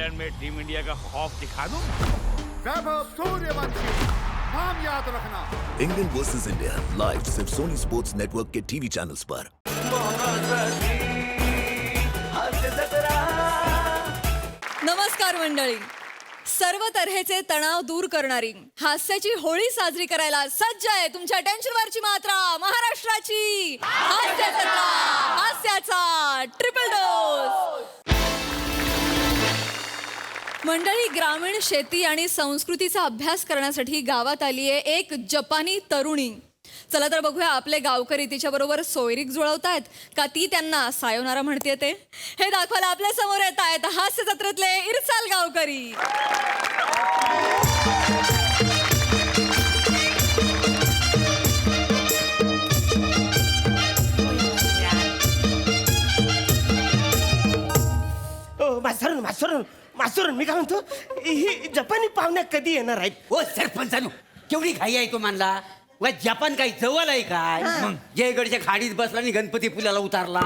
Ireland में team India का खौफ दिखा दूं? वैभव सूर्यवंशी, नाम याद रखना। इंग्लैंड वर्सेस इंडिया लाइव सिर्फ सोनी स्पोर्ट्स नेटवर्क के टीवी चैनल्स पर। नमस्कार मंडळी. सर्व तऱ्हेचे तणाव दूर करणारी हास्याची होळी साजरी करायला सज्ज आहे तुमच्या टेन्शनवरची मात्रा महाराष्ट्राची हास्य जत्रा, हास्याचा ट्रिपल डोस. मंडळी, ग्रामीण शेती आणि संस्कृतीचा अभ्यास करण्यासाठी गावात आली आहे एक जपानी तरुणी. चला तर बघूया आपले गावकरी तिच्याबरोबर सोयरीक जुळवतायत का ती त्यांना सायोनारा म्हणते ते. हे दाखवायला आपल्या समोर येत आहेत हास्य जत्रेतले इरसाल गावकरी. मास्तरून मी काय म्हणतो, ही जपानी पाहुण्या कधी येणार आहेत? ओ सरपंचानो, केवढी घाई आहे तो मानला. जपान काही जवळ आहे काय? जयगडच्या खाडीत बसला आणि गणपती पुलाला उतारला.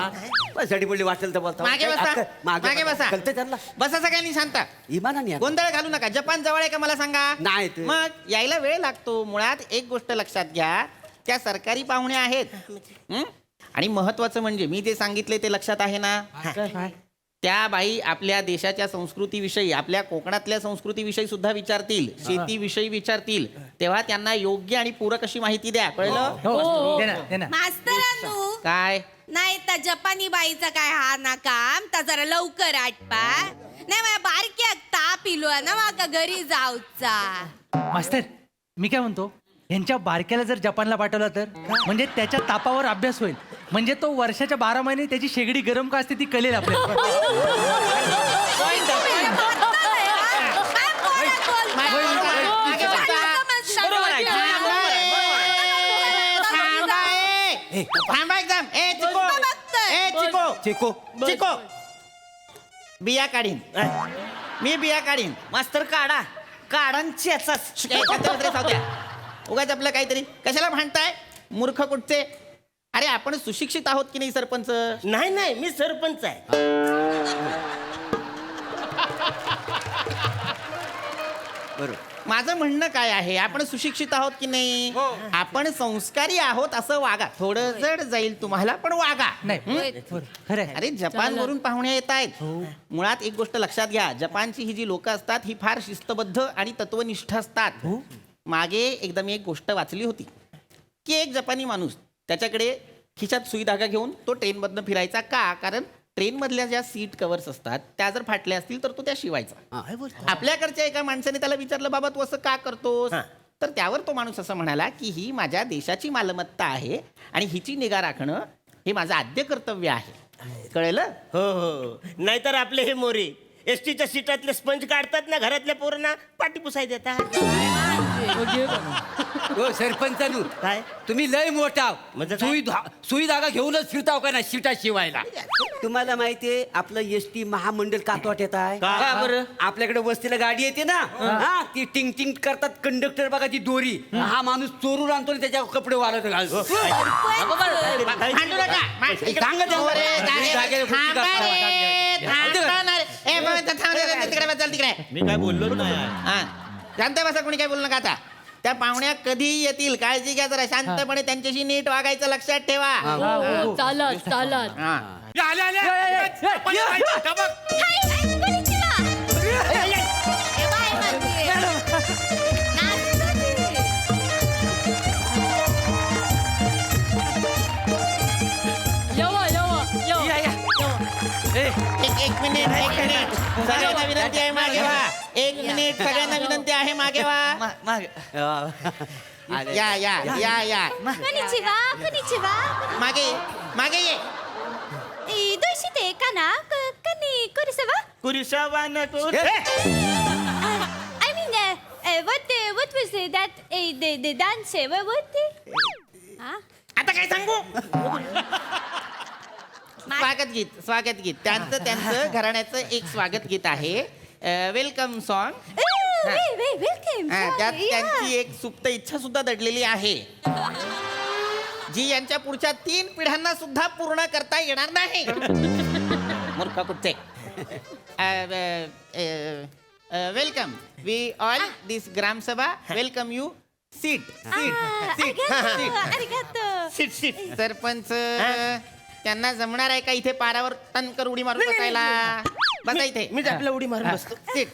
साठी पडली वाटेल तर बोलता. मागे बसा, मागे बसा. कळतं त्यांना. बसा सगळ्यांनी शांत. इमानाने गोंधळ घालू नका. जपान जवळ आहे का मला सांगा. नाही ते. मग यायला वेळ लागतो. मुळात एक गोष्ट लक्षात घ्या, त्या सरकारी पाहुण्या आहेत. आणि महत्वाचं म्हणजे मी जे सांगितले ते लक्षात आहे ना. त्या बाई आपल्या देशाच्या संस्कृतीविषयी, आपल्या कोकणातल्या संस्कृतीविषयी सुद्धा विचारतील, शेतीविषयी विचारतील. तेव्हा त्यांना योग्य आणि पूरक अशी माहिती द्या. कळलं? मास्तरांनो, काय नाही तर जपानी बाईचा काय हा ना काम तर जरा लवकर आटपा. नाही माझ्या बारक्याक ताप इलो ना माका घरी जाऊचा. मास्तर, मी काय म्हणतो, यांच्या बारक्याला जर जपानला पाठवलं तर म्हणजे त्याच्या तापावर अभ्यास होईल. म्हणजे तो वर्षाच्या 12 महिने त्याची शेगडी गरम का असते ती कळेल आपल्याला. थांबा एकदम. चिको बिया काढीन मी, बिया काढीन. मास्तर काढा काढांच्याचाच. उगाच आपलं काहीतरी कशाला भांडताय मूर्ख कुठचे. अरे आपण सुशिक्षित आहोत की नाही सरपंच? नाही, मी सरपंच आहे. बरोबर. माझं म्हणणं काय आहे, आपण सुशिक्षित आहोत की नाही? आपण संस्कारी आहोत असं वागा. थोडं जड जाईल तुम्हाला पण वागा. नाही खरं आहे. अरे जपान वरून पाहुणे येत आहेत. मुळात एक गोष्ट लक्षात घ्या, जपानची ही जी लोक असतात ही फार शिस्तबद्ध आणि तत्वनिष्ठ असतात. मागे एकदा मी एक गोष्ट वाचली होती की एक जपानी माणूस, त्याच्याकडे खिशात सुई धागा घेऊन तो ट्रेनमधनं फिरायचा. का? कारण ट्रेनमधल्या ज्या सीट कव्हर्स असतात त्या जर फाटल्या असतील तर तो त्या शिवायचा. आपल्याकडच्या एका माणसाने त्याला विचारलं, बाबा तू असं का करतोस? तर त्यावर तो माणूस असं म्हणाला की ही माझ्या देशाची मालमत्ता आहे आणि हिची निगा राखणं हे माझं आद्य कर्तव्य आहे. कळलं? हो. नाहीतर आपले हे मोरे एसटीच्या सीटातले स्पंज काढतात ना, घरातल्या पोरांना पाठी पुसाय देतात. ओ सरपंचानो, काय तुम्ही लय मोठा म्हणजे काय? सुई धागा घेऊनच फिरताव का ना शिटा शिवायला. तुम्हाला माहितीये आपलं एसटी महामंडळ का तोट्यात आहे? का बरं? आपल्याकडे वस्तीला गाडी येते ना, हा ती टिंग टिंग करतात कंडक्टर बघा ती दोरी. हा माणूस चोरून आणतो आणि त्याच्या कपडे वाळत घालतो. भांडू नका. सांगा त्यांना. तिकडे मी काय बोललो नाही. शांत बसा. कोणी काय बोलू नका. आता त्या पाहुण्या कधी येतील काळजी घ्या जरा. शांतपणे त्यांच्याशी नीट वागायचं लक्षात ठेवा. चालत चालत. एक मिनिट सगळ्यांना विनंती आहे मागे व्हा. एक मिनिट सगळ्यांना विनंती आहे मागे व्हा. या मागे ये. どうしてかなかにこれさわ कुरिसावा न I mean what was that the dance what आता काय सांगू. स्वागत गीत त्यांचं घराण्याचं एक स्वागत गीत आहे. Welcome song. वेलकम. त्यात त्यांची एक सुप्त इच्छा सुद्धा दडलेली आहे जी यांच्या पुढच्या 3 पिढ्यांना सुद्धा पूर्ण करता येणार नाही. मूर्ख कुठचे. वेलकम वी ऑल दिस ग्रामसभा welcome you seat seat seat seat sarpanch त्यांना जमणार आहे का इथे पारावर तनकर उडी मारून बसायला? बसा इथे. मी आपल्या उडी मारून बसतो. सीट.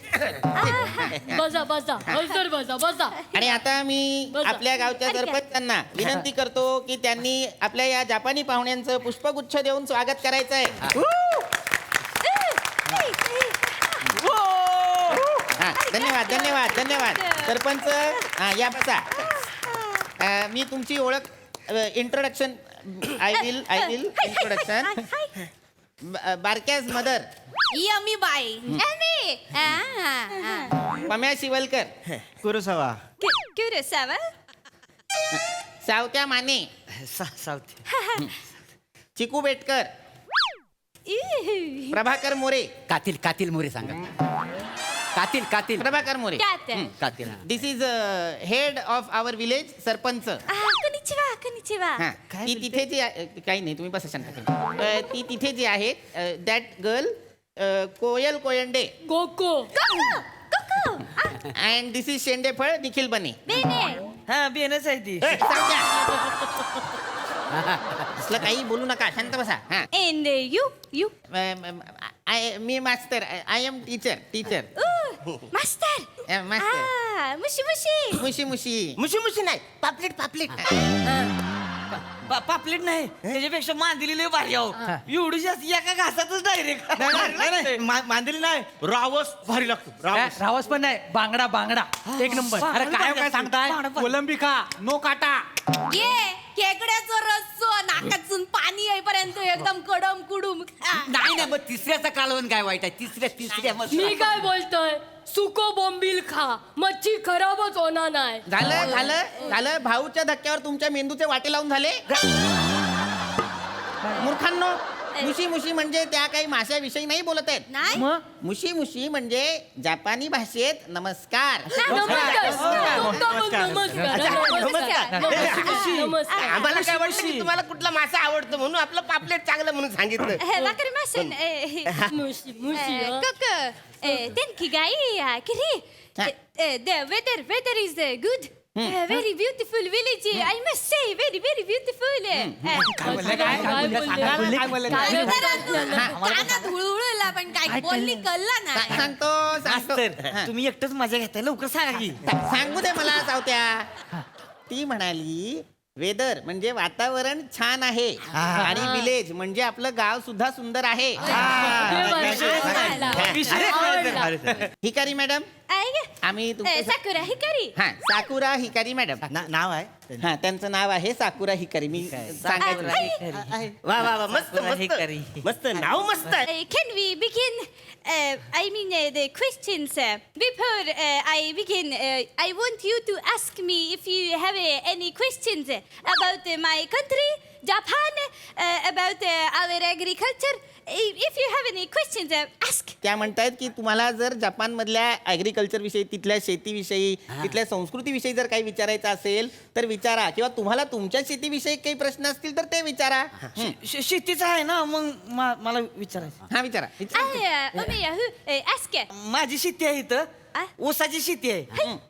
बसा बसा हलसर बसा बसा. आणि आता मी आपल्या गावच्या सरपंचांना विनंती करतो की त्यांनी आपल्या या जपानी पाहुण्यांचं पुष्पगुच्छ देऊन स्वागत करायचं आहे. हा, धन्यवाद धन्यवाद धन्यवाद सरपंच. हा या बसा. मी तुमची ओळख इंट्रोडक्शन आय विल इंट्रोडक्शन. बारक्यास मदर यमी बाई पम्या शिवलकर. कुरुसावा. कुरुसावा. सावत्या माने. चिकू बेटकर. प्रभाकर मोरे. कातील मोरे सांगा. कातील प्रभाकर मोरे. कातील this is head of our village sarpanch. हा, ती तिथे जी काही नाही तुम्ही बसा शांत. ती तिथे जी आहे दॅट गर्ल कोयल कोयंडे. कोको अँड दिस इज शेंडेफळ निखिल बने. हा बेनच आहे ती. असलं काही बोलू नका शांत बसा. हा and you me master I am teacher master master. मुशी मुशी मुशी मुशी मुशी मुशी नाही पापलेट पापलेट. पापलेट नाही त्याच्यापेक्षा मांदिली लय भारी आहो. एवढी जास्त एका घासातच डायरेक्ट. मांदली नाही रावस भारी लागतो. रावस रावस पण नाही बांगडा एक नंबर. अरे काय सांगताय? कोलंबिका नो काटा. ये खेकड्याचं रस्सो नाकातून पाणी येईपर्यंत एकदम कडम कुडूम. नाही मग तिसऱ्याचा कालवण काय वाईट आहे? तिसऱ्या मी काय बोलतोय सुको बोंबील खा मच्छी खराबच होणार नाही. झालं भाऊच्या धक्क्यावर तुमच्या मेंदूचे वाटे लावून झाले. मूर्खांनो मुशी मुशी म्हणजे त्या काही माशाविषयी नाही बोलत आहेत. नाही मुशी मुशी म्हणजे जपानी भाषेत नमस्कार. आम्हाला काय वाटतं की तुम्हाला कुठला मासा आवडतो म्हणून आपलं पापलेट चांगलं म्हणून सांगितलं. Thank you, guy. Kiri, the weather is good. Very beautiful village. I must say, very beautiful. कानात हुळहुळला पण काय बोलली कळलं ना. सांगतो तुम्ही एकटंच मजा घेताय लवकर सांगा की. सांगू दे मला सावत्या. ती म्हणाली वेदर म्हणजे वातावरण छान आहे आणि विलेज म्हणजे आपलं गाव सुद्धा सुंदर आहे. हिकारी मॅडम आम्ही साकुरा हिकारी. हा साकुरा हिकारी मॅडम नाव आहे. हा त्यांचं नाव आहे साकुरा हिकारी. मी सांगायचं वा वा वा मस्त मस्त मस्त नाव मस्त आहे. Can we begin? I mean the questions. Before I begin, I want you to ask me if you have any questions about my country, Japan, about our agriculture. If you have any questions, ask. त्या म्हणतायत की तुम्हाला जर Japan मधल्या agriculture विषयी तिथल्या शेतीविषयी तिथल्या संस्कृतीविषयी जर काही विचारायचं असेल तर विचारा किंवा तुम्हाला तुमच्या शेतीविषयी काही प्रश्न असतील तर ते विचारा. शेतीचं आहे ना मग मला विचारायचं. हा विचारा Ask. माझी शेती आहे इथं ऊसाची शेती आहे.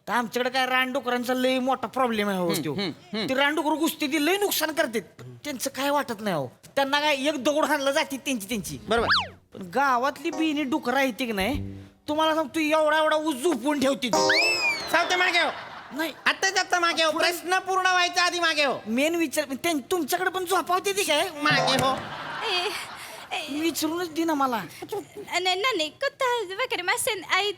तर आमच्याकडे काय रानडुकरांचा लय मोठा प्रॉब्लेम आहे हो त्यो. ते रानडुकर कुस्ती लय नुकसान करतात. त्यांचं काय वाटत नाही हो. त्यांना काय एक दगड हाणलं जाते त्यांची. बरोबर. पण गावातली बिनी डुकरं आहे की नाही तुम्हाला सांगतो एवढा ऊस झोपून ठेवते ती. सावते मागे हो. नाही आत्ता मागे हो. प्रश्न पूर्ण व्हायच्या आधी मागे हो. मेन विचार तुमच्याकडे पण झोपावते ती काय मागे हो. विचारूनच दे ना मला. नाही कुठं वगैरे मासन. I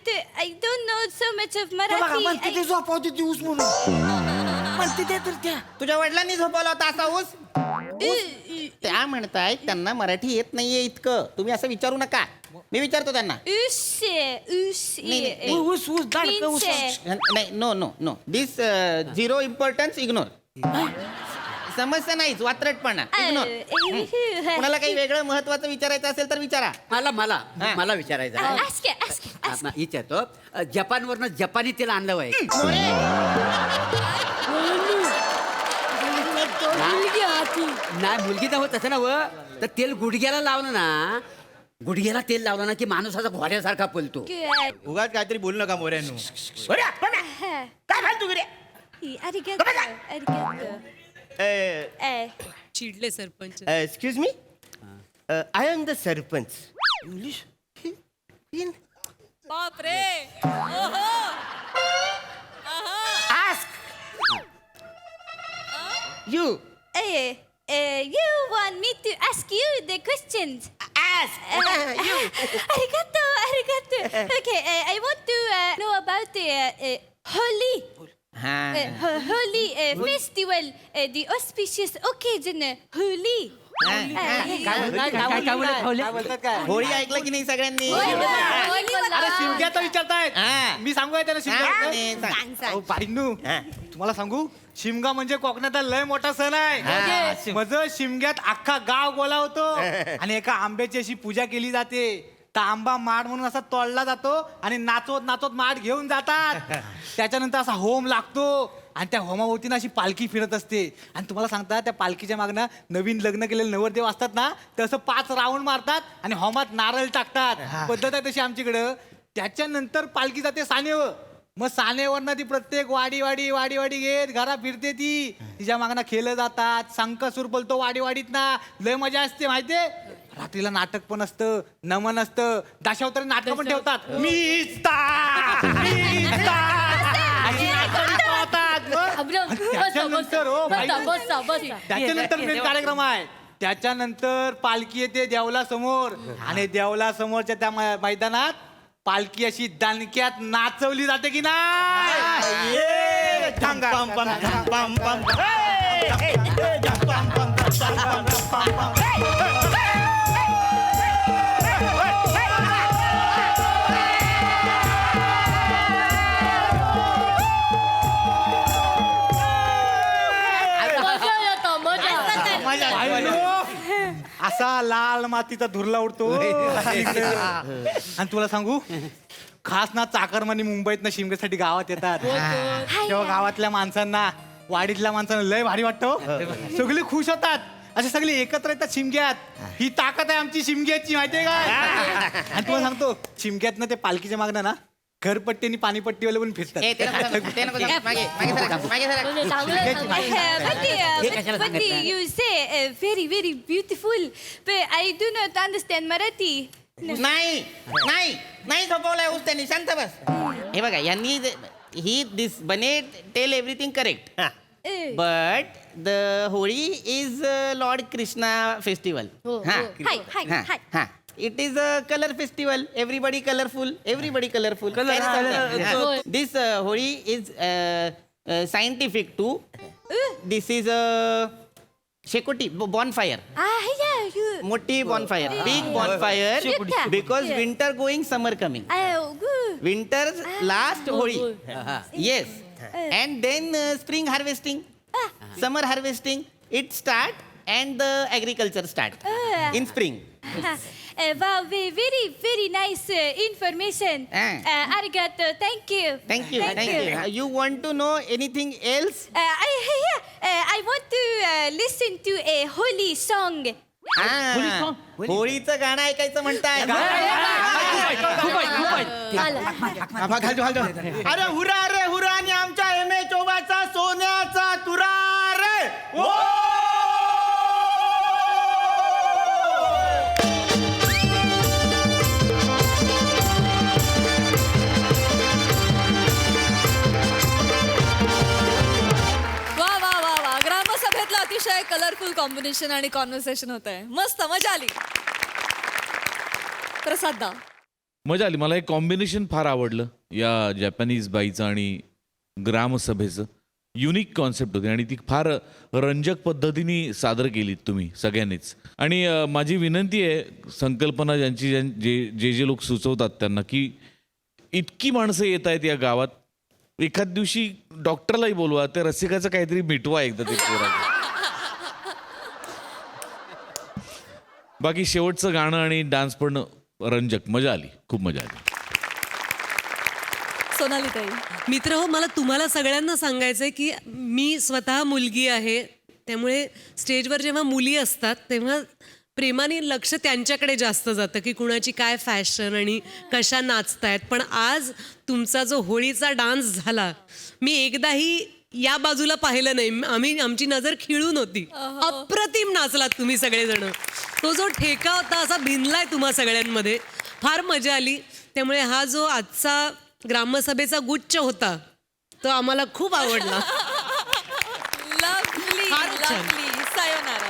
don't know so much of म्हणते Marathi. ते झोपावते ती ऊस म्हणून म्हणते ते तर त्या तुझ्या वडिलांनी झोपवला होता असा ऊस. त्या म्हणतायत त्यांना मराठी येत नाहीये इतकं. तुम्ही असं विचारू नका. मी विचारतो त्यांना. नाही. ऊस दाडकं ऊस. नाही नो दिस झिरो इम्पॉर्टन्स इग्नोर. समस्या नाहीच वात्रटपणा इग्नोर. कुणाला काही वेगळं महत्वाचं विचारायचं असेल तर विचारा. मला विचारायचं आहे. Ask. विचारतो जपानवरनं जपानी तेल आणलं आहे. नाही मुलगी तर होत असं ना व तर तेल गुडघ्याला लावलं ना गुडघ्याला तेल लावलं ना की माणूस असा घोड्यासारखा पलतो. Good. उगाच काहीतरी बोलू नका मोऱ्यांनो. बरं, पण काय फालतू गिरे? Arigato. Arigato. चिडले sarpanch excuse me, I am the sarpanch. English बापरे ओहो. Ask you. You want me to ask you the questions? Ask you. Arigato. Arigato. Okay. I want to know about the Holi. Holi festival, the auspicious occasion, Holi. Holi ऐकलं की नाही सगळ्यांनी? अरे शिमग्याचं विचारतायत. हा. मी सांगू आहे त्यांना हा, शिमग्या. सांग. अहो, बाईंनू, तुम्हाला सांगू शिमगा म्हणजे कोकणातला लय मोठा सण आहे. माझं शिमग्यात अख्खा गाव बोलावतो आणि एका आंब्याची अशी पूजा केली जाते. तर आंबा माड म्हणून असा तोडला जातो आणि नाचवत नाचवत माड घेऊन जातात. त्याच्यानंतर असा होम लागतो आणि त्या होमाभोवतीनं अशी पालखी फिरत असते. आणि तुम्हाला सांगता त्या पालखीच्या मागनं नवीन लग्न केलेले नवरदेव असतात ना, तसं 5 राऊंड मारतात आणि होमात नारळ टाकतात. पद्धत आहे तशी आमच्याकडं. त्याच्यानंतर पालखी जाते सानेवर. मग सानेवरनं ती प्रत्येक वाडी घेत घरा फिरते. ती तिच्या मागनं खेळलं जातात. संकसूर बोलतो वाडीत ना. लय मजा असते माहितीये. रात्रीला नाटक पण असतं, नमन असतं, दशावतारी नाटक पण ठेवतात. त्याच्यानंतर हो बाई, त्याच्यानंतर मेन कार्यक्रम आहे. त्याच्यानंतर पालखी येते देवला समोर आणि देवला समोरच्या त्या मैदानात पालखी अशी दणक्यात नाचवली जाते की नाही. असा लाल मातीचा धुरला उडतो. आणि तुला सांगू खास ना चाकरमानी मुंबईत ना शिमग्यासाठी गावात येतात. तेव्हा गावातल्या माणसांना वाडीतल्या माणसांना लय भारी वाटतं. सगळे खुश होतात. असे सगळे एकत्र येतात शिमग्यात. ही ताकद आहे आमची शिमग्याची माहितीये काय. आणि तुम्हाला सांगतो शिमग्यातनं ते पालखीच्या मागणं ना घरपट्टी आणि पाणीपट्टीवाले पण फिरतात. But you say very, very beautiful. But I do not understand Marathi. नाही झोपवलाय उस त्यांनी. शांत बस. हे बघा यांनी ही दिस बने tell everything correct. But the Holi is lord Krishna festival. Hi. It is a color festival. Everybody colorful. This Holi is scientific too. This is a Shekoti bonfire. Yeah, you. Moti bonfire. Big bonfire. Shekoti. Because winter going, summer coming. Good. Winter last Holi. Yes. And then spring harvesting. Summer harvesting. It start and the agriculture start in spring. Wow, very, very nice information. Arigato, thank you. Thank you. You want to know anything else? I want to listen to a holy song. होळीचं गाणं ऐकायचं म्हणताय. अरे हुरा आणि आमच्या MA-4 सोन्याचा तुरा रे. अतिशय कलरफुल कॉम्बिनेशन आणि कॉन्व्हर्सेशन होत आहे. मस्त मजा आली. प्रसाद दा मजा आली. मला एक कॉम्बिनेशन फार आवडलं या जॅपनीज बाईचं आणि ग्रामसभेचं. युनिक कॉन्सेप्ट होती आणि ती फार रंजक पद्धतीने सादर केलीत तुम्ही सगळ्यांनीच. आणि माझी विनंती आहे संकल्पना ज्यांची जे लोक सुचवतात त्यांना की इतकी माणसं येत आहेत या गावात, एखाद दिवशी डॉक्टरलाही बोलवा, त्या रसिकाचं काहीतरी मिटवा एकदा ते पोराचं. बाकी शेवटचं गाणं आणि डान्स पण रंजक. मजा आली, खूप मजा आली. सोनाली ताई. मित्र हो, मला तुम्हाला सगळ्यांना सांगायचंय की मी स्वतः मुलगी आहे, त्यामुळे स्टेजवर जेव्हा मुली असतात तेव्हा प्रेमाने लक्ष त्यांच्याकडे जास्त जातं की कुणाची काय फॅशन आणि कशा नाचतायत. पण आज तुमचा जो होळीचा डान्स झाला, मी एकदाही या बाजूला पाहिलं नाही. आमची नजर खिळून होती. अप्रतिम नाचलात तुम्ही सगळेजण. तो जो ठेका होता असा भिनलाय तुम्हा सगळ्यांमध्ये. फार मजा आली. त्यामुळे हा जो आजचा ग्रामसभेचा गुच्छ होता तो आम्हाला खूप आवडला. लवली फार छान. लवली. सायोनारा.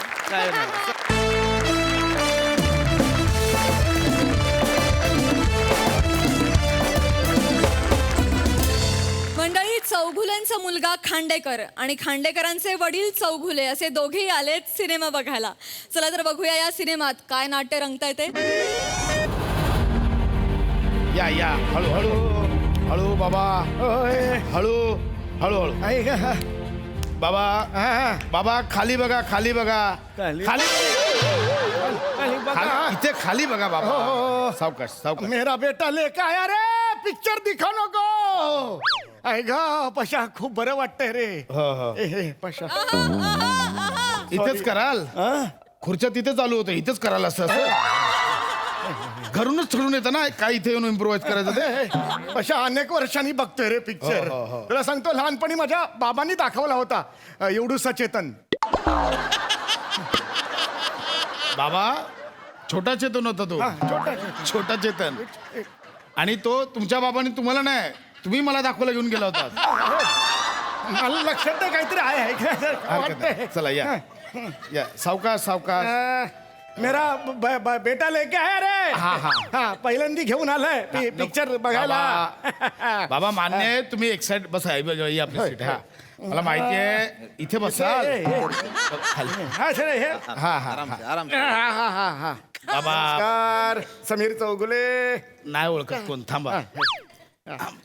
मंडळी, चौघुलेंचा मुलगा खांडेकर आणि खांडेकरांचे वडील चौघुले असे दोघेही आलेत सिनेमा बघायला. चला तर बघूया या सिनेमात काय नाट्य रंगताय ते. या या हळू हळू हळू बाबा हळू हळू हळू बाबा बाबा खाली बघा खाली बघा खाली इथे खाली बघा बाबा. सावकाश सावकाश. मेरा बेटा लेके आया रे, पिक्चर दिखा नको. ऐ गा पशा, खूप बरं वाटतंय रे. पशा इथेच कराल. खुर्च्या तिथे चालू होतं, इथेच कराल असं घरूनच ठरवून येतं ना काय इथे येऊन इम्प्रोवाइज करायचं ते. पशा अनेक वर्षांनी बघतोय रे पिक्चर. तुला सांगतो, लहानपणी माझ्या बाबांनी दाखवला होता एवढूसा चेतन. बाबा छोटा चेतन होता तो. छोटा चेतन. आणि तो तुमच्या बाबांनी तुम्हाला नाही, तुम्ही मला दाखवायला घेऊन गेला होता. मला लक्षात नाही, काहीतरी आहे. चला या या सावकाश सावकाश. मेरा बेटा लेके आया रे. हा पहिल्यांदा घेऊन आलाय पिक्चर बघायला. बाबा मान्य आहे, तुम्ही एक्साइट बसा आपली सीट. हा मला माहिती आहे इथे बसा. हा हा बाबा नमस्कार, समीर चौगुले. नाही ओळखत कोण. थांबा.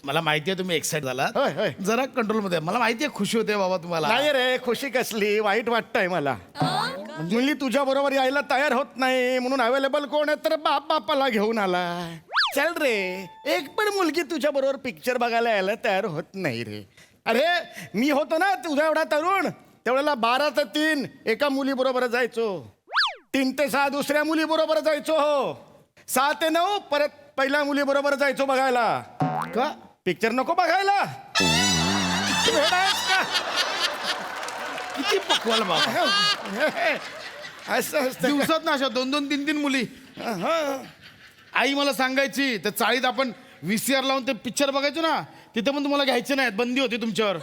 मला माहिती आहे तुम्ही एक्साइट झाला. होय, होय. जरा कंट्रोल मध्ये. मला माहिती आहे खुशी होते बाबा तुम्हाला. नाही रे, खुशी कसली, वाईट वाटतंय मला. मुली तुझ्या बरोबर यायला तयार होत नाही म्हणून अवेलेबल कोण आहे तर बापाला घेऊन आला. चल रे, एक पण मुलगी तुझ्या बरोबर पिक्चर बघायला यायला तयार होत नाही रे. अरे मी होतो ना तुझा एवढा तरुण, त्यावेळेला 12 ते 3 एका मुली बरोबर जायचो. 3 ते 6 दुसऱ्या मुली बरोबर जायचो. 6 ते 9 परत पहिल्या मुली बरोबर जायचो बघायला. का पिक्चर नको बघायला? किती पकवाल बाबा. असं असतं. दिवसात ना अशा 2-2, 3-3 मुली. आई मला सांगायची त्या चाळीत आपण VCR लावून ते पिक्चर बघायचो ना, तिथे पण तुम्हाला घ्यायचे नाहीत, बंदी होती तुमच्यावर.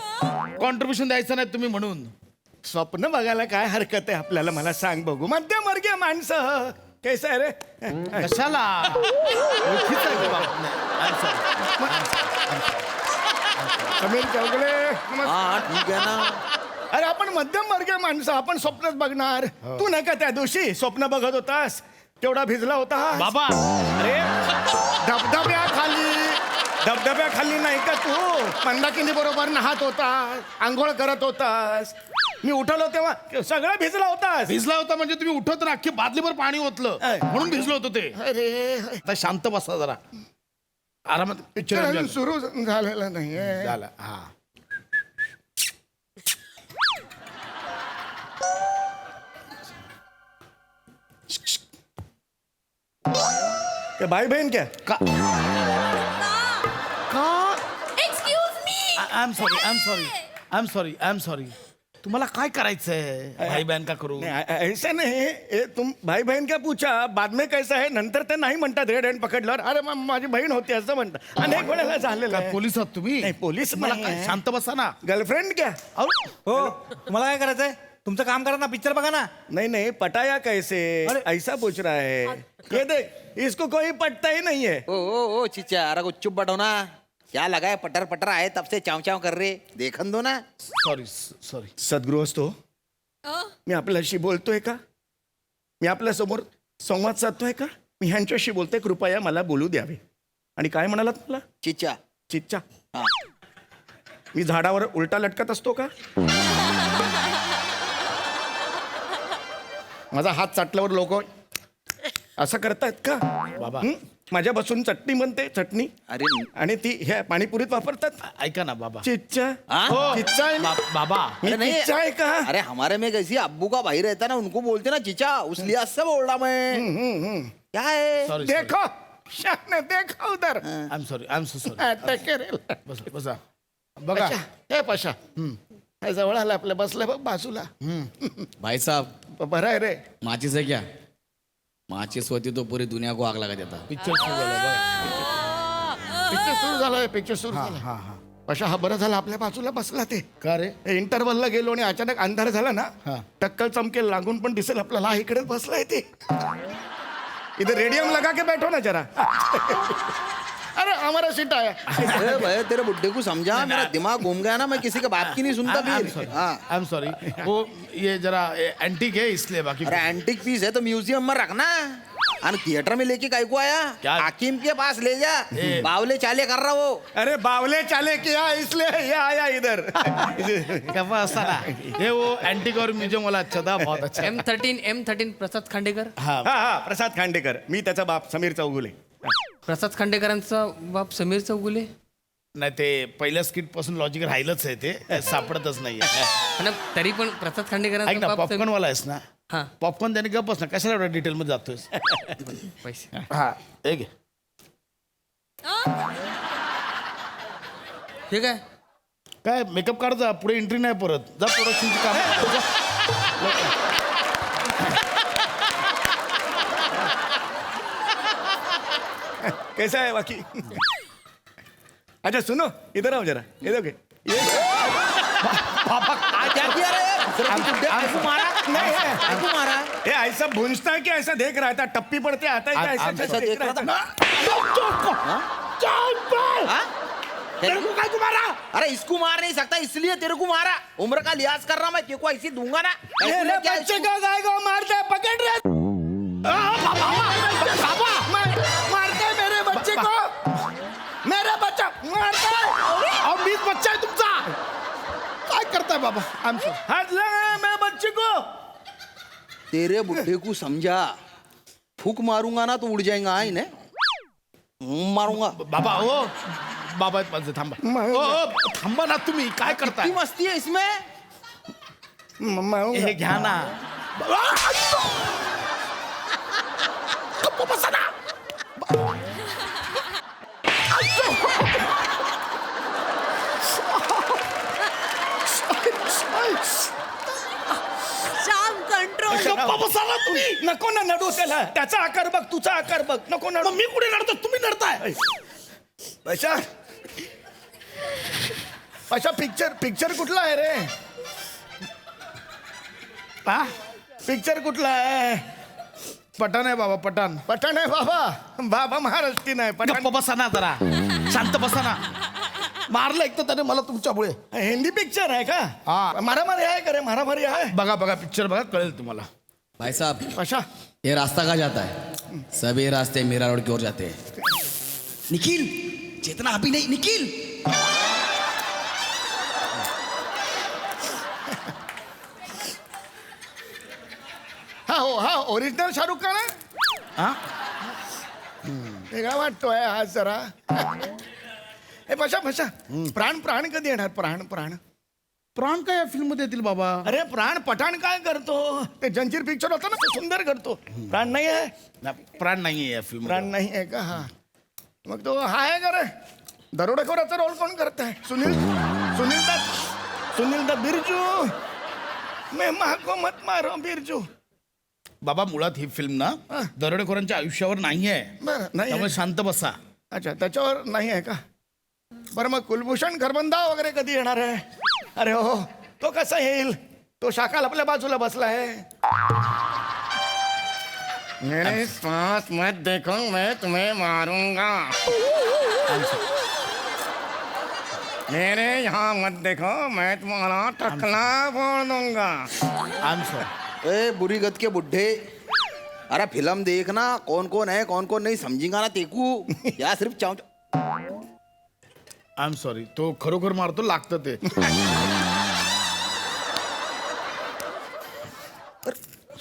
कॉन्ट्रीब्युशन द्यायचं नाही तुम्ही म्हणून. स्वप्न बघायला काय हरकत आहे आपल्याला, मला सांग बघू. मध्यमवर्गीय माणसं कैसा आहे रे? कशाला ओळखीचं आहे का बाबा? I'm sorry. समीर चौगुले. ठीक आहे ना. अरे आपण मध्यमवर्गीय माणसं, आपण स्वप्नच बघणार. तू नाही का त्या दिवशी स्वप्न बघत होतास, तेवढा भिजला होता बाबा अरे धबधब्याखाली नाही का तू मंदाकिनी बरोबर नाहत होता, आंघोळ करत होतास. मी उठवलो तेव्हा सगळं भिजला होतास. भिजला होता म्हणजे तुम्ही उठत ना अख्खी बादलीभर पाणी ओतलं म्हणून भिजलं होतं ते. अरे आता शांत बसा जरा, आरामात. पिक्चर सुरू झालेला नाहीये. झालं. हा ते भाई बहीण क्या का excuse me. I am sorry I am sorry I am sorry I am sorry. तुम्हाला काय करायचंय भाई बहन का करू? ऐसा नहीं, तुम भाई बहन क्या पूछा, बाद में कैसा है, नंतर ते नाही म्हणतात रेड हँड पकडल्यावर अरे माझी बहीण होती असं म्हणतात. अनेक वेळेला झालेलं आहे. पोलीस आहात तुम्ही? नाही, पोलीस मला नाही काय, आहे. शांत बसा ना. गर्लफ्रेंड क्या? हो तुम्हाला काय करायचंय? तुमचं काम करा ना, पिक्चर बघा ना. नहीं पटाया कैसे, ऐसा पूछ रहा है. ये देख, इसको कोई पटता ही नहीं है. ओ चिचा, अरे चुप बैठो ना. क्या लगा है पटर पटर आए तब से चाव चाव कर रहे, देखन दो ना. Sorry sorry. सद्गृहस्थो, मी आपल्याशी बोलतोय का? मी आपल्या समोर संवाद साधतोय का? मी ह्यांच्याशी बोलतोय, कृपया मला बोलू द्यावे. आणि काय म्हणालात मला? चिचा. चिच्चा. मी झाडावर उलटा लटकत असतो का? माझा हात चाटल्यावर लोक असं करतायत का? बाबा माझ्या बसून चटणी बनते चटणी अरे आणि ती ह्या पाणीपुरीत वापरतात. ऐका ना बाबा चिच्चा हाँ? चिच्चा आहे ना? बाबा मी अरे नहीं, चिच्चा आहे का? अरे हमारे में कैसी अब्बू का भाई रहता है ना उनको बोलते ना चिचा उस लिहाज से बोल रहा मैं क्या है सॉरी देखो शाने देखो उधर I am sorry I am so sorry attack करेल. बसा बघा पशा, हे पशा हे जवळ आलं आपल्या बसलं बघ बाजूला. भाई साहब बरं आहे रे. माचिस है क्या? माचिस होती तो पूरी दुनिया को आग लगा देता. पिक्चर सुरू झालं बघा. पिक्चर सुरू झालं पिक्चर सुरू झालं. हा हा पशा हा बरं झालं आपल्या बाजूला बसला ते. का रे इंटरव्हलला गेलो आणि अचानक अंधार झाला ना हा. टक्कल चमकेल लागून पण दिसेल आपल्याला हा इकडे बसलाय ते. इधर रेडियम लगा के बैठो ना जरा. अरे हमारा सीट आया. अरे भाई तेरे बुड्ढे को समझा मेरा दिमाग घूम गया ना मैं किसी के बाप की नहीं सुनता फिर हाँ आई एम सॉरी वो ये जरा एंटीक है इसलिए बाकी अरे एंटिक पीस है तो म्यूजियम में रखना और थिएटर में लेके काय को आया क्या? हाकिम के पास ले जा बावले चाले कर रहा वो अरे बावले चाले किया इसलिए ये आया इधर. कपा असता ना हे वो एंटीक और म्युझियम वाला अच्छा था बहुत अच्छा M13 प्रसाद खांडेकर. हा हा हा प्रसाद खांडेकर मी त्याचा बाप समीर चौगुले. प्रसाद खांडेकरांचा बाप समीर चौगुले. नाही ते पहिल्या स्किट पासून लॉजिक राहिलंच आहे ते सापडतच नाहीये. तरी पण प्रसाद ऐक खांडेकरांचा ना बाप पॉपकॉर्न वाला आहेस ना हा पॉपकॉर्न त्याने गप बस ना कशाला एवढ्या डिटेल मध्ये जातोयस. पैसे. हा एक घे. ठीक आहे. काय मेकअप काढ जा पुढे एंट्री नाही परत जा प्रोडक्शनची काम. कैसा है बाकी? अच्छा सुनो इधर आओ जरा इधर के क्या किया रे आमको मारा नहीं है. तू मारा ये ऐसा भूंजता है कि ऐसा देख रहा था टप्पी पड़ते आता है क्या ऐसा ऐसा देख रहा था तेरे को काय को मारा अरे इसको मार नहीं सकता इसलिए तेरे को मारा उम्र का लिहाज कर रहा मैं तेरे को ऐसी दूंगा ना मेरे क्या बच्चे का गाय को मारते पकड़ रहे मारते मेरे बच्चे को मेरा बच्चा मारता और मीच बच्चा आहे तुमचा काय करताय बाबा आम सॉरी हाथ लगा मेरे बच्चे को. तेरे बुढ़े को समझा फूक मारूंगा ना तो उड़ जाएगा आई ने मारूंगा बाबा ओ बाबा माझं थांबा ओ ओ, थांबा ना तुम्ही काय करताय किती मस्ती है इसमें हे घ्या ना गप्प बसा ना. श्याम कंट्रोल. गप्प बसा ना तुम्ही. नको ना नडू त्याला त्याचा आकार बघ तुझा आकार बघ नको नडू. मग मी कुठे नडतो तुम्ही नडताय. पशा पशा पिक्चर कुठला आहे रे? हा पिक्चर कुठला आहे? पठाण आहे बाबा पठाण. पठाण आहे बाबा. बाबा महाराष्ट्रीयन आहे पठाण. गप्प बसा ना जरा शांत बसा ना. मारलं एक तर त्याने मला तुमच्यामुळे. हिंदी पिक्चर आहे का? हा. मारामारी आहे का रे? मारामारी आहे. बघा बघा पिक्चर बघा कळेल तुम्हाला. भाई साहब पशा ये रास्ता कहाँ जाता है? सभी रास्ते मीरा रोड की ओर जाते हैं. निखिल चेतना अभी नहीं निखिल. हा ओरिजिनल शाहरुख खान आहे. हा वेगळा वाटतोय आज जरा. हे पशा प्राण कधी येणार? प्राण प्राण काय या फिल्म मध्ये येतील बाबा. अरे प्राण पठाण काय करतो? ते जंजीर पिक्चर होता ना तो सुंदर करतो. प्राण नाही आहे. प्राण नाहीये या फिल्म. प्राण नाही आहे का? हा मग तो हा आहे का रे? दरोडेखोराचा रोल कोण करताय? सुनील द बिरजू. मैं माँ को मत मारो बिरजू. बाबा मुळात ही फिल्म ना दरोडेखोरांच्या आयुष्यावर नाहीये. बरं नाही त्यामुळे आहे. शांत बसा. अच्छा त्याच्यावर नाही आहे का? बरं मग कुलभूषण खरबंदा वगैरे कधी येणार आहे? अरे हो तो कसा येईल? तो शाकाल आपल्या बाजूला बसला आहे. मेरे पास मत देखो मैं तुम्हें मारूंगा. मेरे यहाँ मत देखो मैं तुम्हारा टकला फोड़ दूंगा. I am sorry. ए बुरी गत के बुढ़े अरे फिल्म देखना कौन कौन है कौन कौन नहीं समझेगा ना तेकू या सिर्फ चाव आय एम सॉरी. तो खरोखर मारतो लागतं ते.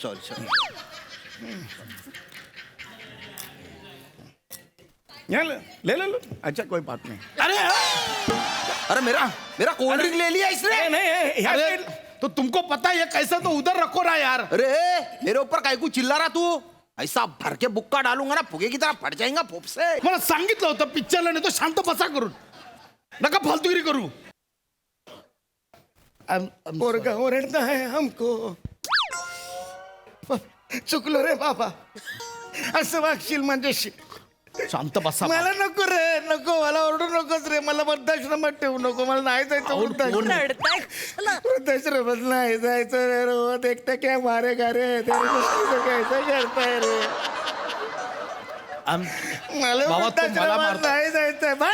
सॉरी ले लो अच्छा कोई बात नहीं. अरे मेरा मेरा कोल्ड ड्रिंक ले लिया इसने. नहीं ह्या अरे side- तो तुमको पता है ये कैसा तो उधर रखो ना यार. अरे मेरे ऊपर काय को चिल्ला रहा तू. ऐसा भर के बुक्का डालूंगा ना फुगे की तरह फट जाएगा फुप से. मला सांगितलं होतं पिक्चरला नाही तो शांत बसा करून नका फालतूगिरी करू. पोरगा ओरडता है हमको. चुकलो रे बाबा. असं वागशील माझ्याशी. शांत बसा. मला नको रे नको मला ओरडू नकोस रे मला वृद्धाश्रमात ठेवू नको मला नाही जायचं वृद्धाश्रमात नाही जायचं रे रोज एकटा क्या मारेगा रे कैसा करताय रे मला बाबा, तो मला वृद्धाश्रमात मारतो. नाही जायचं बाबा,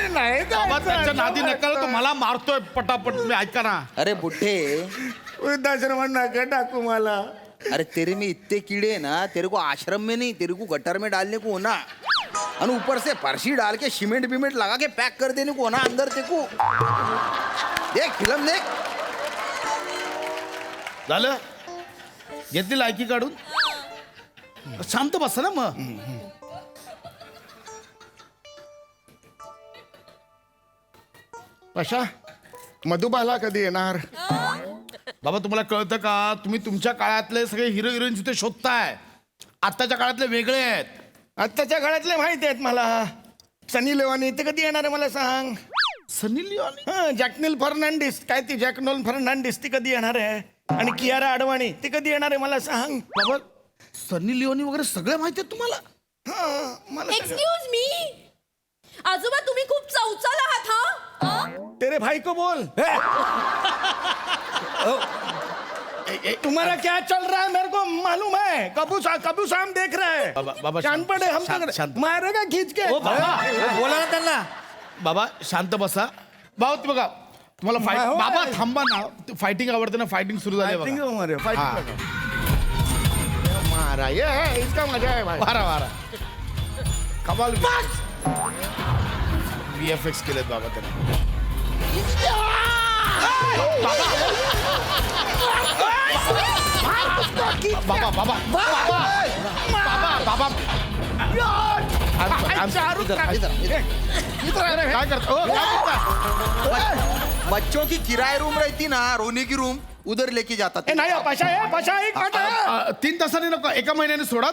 नाही बाबा त्याच्या नादी नका तो मला मारतोय पटापट. तुम्ही ऐका ना. अरे बुड्ढे वृद्धाश्रमात नका टाकू मला. अरे तेरे में इतने कीड़े हैं ना तेरे को आश्रम में नहीं तेरे को गटर में डालने को होना. और ऊपर से फर्शी डाल के सीमेंट बिमेंट लगा के पैक कर देने को होना अंदर तेरे को. देख फिल्म देख. झालं घेतली लायकी काढून. शांत बसा ना मग. कशा मधुबाला कधी येणार. बाबा तुम्हाला कळतं का तुम्ही तुमच्या काळातले सगळे हिरो हिरोईन तिथे शोधताय. आताच्या काळातले वेगळे आहेत. आत्ताच्या काळातले माहिती आहेत मला. सनी लिओनी ते कधी येणार आहे मला सांग. सनी लिओनी जॅकनिल फर्नांडिस काय ती जॅकनोल फर्नांडिस ती कधी येणार आहे. आणि कियारा अडवाणी ती कधी येणार आहे मला सांग. बाबा सनी लिओनी वगैरे सगळे माहिती आहे तुम्हाला. मला एक्सक्यूज मी आजोबा तुम्ही खूप चौचाल आहात हा. तेरे भाई को बोल. तुम्हारा क्या चल रहा है मेरे को मालूम है. कबू शाम देख रहा है. बाबा, शांत पडे हम शांत. मारेगा खींच के. बोला ना त्यांना. बाबा शांत बसा. बाबा ते बघा तुम्हाला फाईट. हो, बाबा आहे. थांबा ना. फायटिंग आवडते ना. फायटिंग सुरू झाली Fighting बघा. हो मारे, fighting हाँ. लगा. मारा ये है इसका मजा है भाई. वारा वारा कमाल. VFX केलेत बाबा त्याने. बाबा बाबा बाबा बाबा बाबा काय करता. बच्चों की किराए रूम रहती ना रोने की रूम उधर लेके जाता. ए नाही पाशा एक काटा. 3 तासांनी नको 1 महिन्याने सोडा.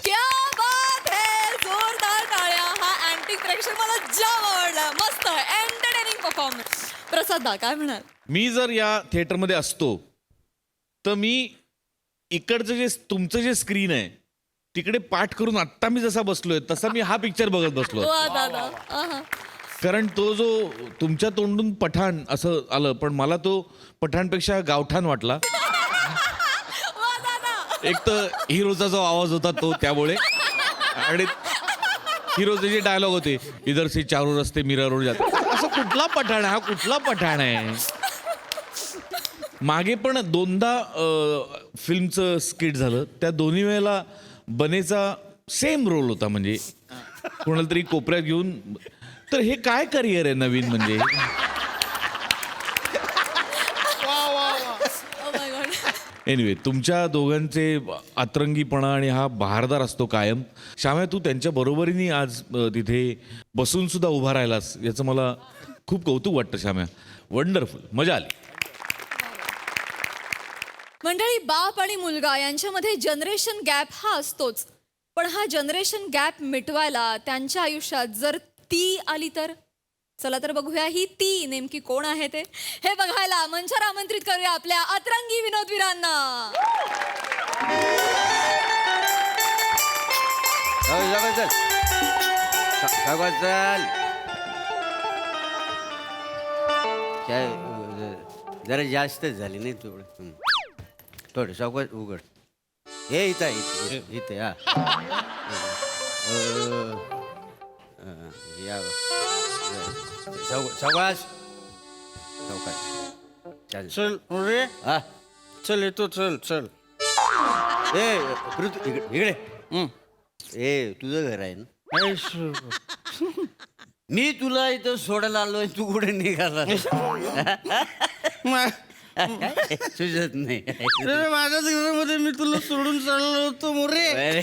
क्या बात है जोरदार टाळ्या. हा अँटिक प्रेक्षक मला जाम आवडला. मस्त एंटरटेनिंग परफॉर्मन्स. प्रसाद दा काय म्हणाल. मी जर या थिएटरमध्ये असतो तर मी इकडचं जे तुमचं जे स्क्रीन आहे तिकडे पाठ करून आत्ता मी जसा बसलोय तसा मी हा पिक्चर बघत बसलो. वा दादा. आहा. कारण तो जो तुमच्या तोंडून पठाण असं आलं पण मला तो पठाणपेक्षा गावठाण वाटला. वा दादा. एक तर हिरोचा जो आवाज होता तो त्यामुळे आणि हिरोचे जे डायलॉग होते इधर से चारों रस्ते मीरा रोड जाते. असं कुठला पठाण आहे हा कुठला पठाण आहे. मागे पण 2दा फिल्मचं स्किट झालं त्या दोन्ही वेळेला बनेचा सेम रोल होता म्हणजे कोणाला तरी कोपऱ्यात घेऊन. तर हे काय करिअर आहे नवीन म्हणजे. Oh my God. एनिवे तुमच्या दोघांचे अतरंगीपणा आणि हा बहारदार असतो कायम. श्याम्या तू त्यांच्या बरोबरीने आज तिथे बसून सुद्धा उभा राहिलास याचं मला खूप कौतुक वाटतं श्याम्या. वंडरफुल मजा आली. मंडळी बाप आणि मुलगा यांच्यामध्ये जनरेशन गॅप हा असतोच. पण हा जनरेशन गॅप मिटवायला त्यांच्या आयुष्यात जर ती आली तर. चला तर बघूया ही ती नेमकी कोण आहे ते. हे बघायला मंचावर आमंत्रित करूया आपल्या अतरंगी विनोदवीरांना. जरा जास्तच झाली नाही थोडं. थोडं सावकाश उघड. हे इथं इथे हा. या सावकाश सावकाश. चल रे हा चल येतो चल चल. ए पृथ्वी इकडे. ए तुझं घर आहे ना. मी तुला इथं सोडायला आलोय तू कुठे निघाला. सुचत नाही माझ्याच घरामध्ये मी तुला सोडून चाललो होतो मोरे. अरे,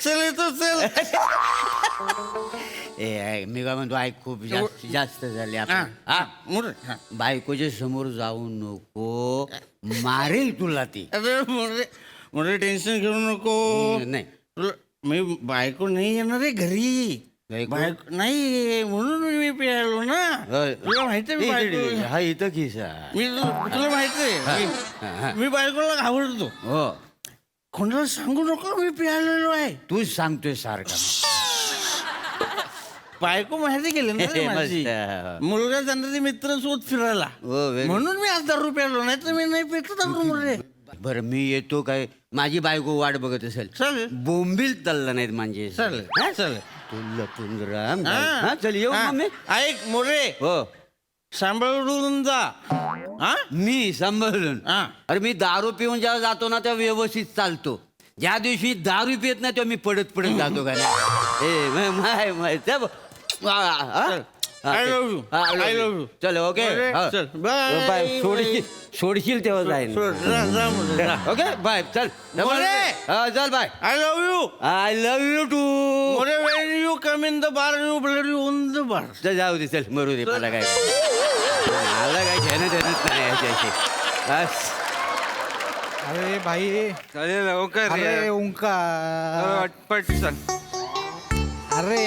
चल येतो चल. मी काय म्हणतो ऐक खूप जास्त झाले आपण. हा मोरे. बायकोच्या समोर जाऊ नको, मारेल तुला ती. अरे मोरे मोरे टेन्शन घेऊ नको. नाही तुला मी बायको नाही येणार आहे घरी. बायको नाही म्हणून मी पियालो ना. तुला माहिती आहे मी बायको. हा इथं खिसा. तुला माहिती आहे मी बायकोला घाबरतो. हो कोणाला सांगू नको मी पियालेलो आहे. तूच सांगतोय सारखा. बायको माहिती केली ना रे माझी. मस्त. मुलगा जाणार मित्रांसोबत फिरायला हो, very म्हणून मी आज दारू प्यालो. नाही तर मी नाही पितो दारू मोरे. बरं मी येतो काय, माझी बायको वाट बघत असेल. चालेल. बोंबील तल्ला नाहीत म्हणजे. चालेल चालेल. तू लपून राम. हा, चल येऊ हा. मग मी. ऐक मोरे हो सांभाळून जा. हा मी सांभाळून. हा. अरे मी दारू पिऊन जेव्हा जातो ना तेव्हा व्यवस्थित चालतो. ज्या दिवशी दारू पित नाही तेव्हा मी पडत पडत जातो का नाही. I love you. I love you. चल ओके. चल, bye. बाय. सोडशील तेव्हा जाईल. जा जा मोरे, जा. Okay bye. चल मोरे. हा, चल bye. I love you. I love you too. More when you come in the bar you bloody on the bar. चल जाऊ दे, चल मरू दे. मला काय घेणं देणंच नाही याच्याशी. बस. अरे भाई चालेल लवकर. अरे ओंकार पट चल. अरे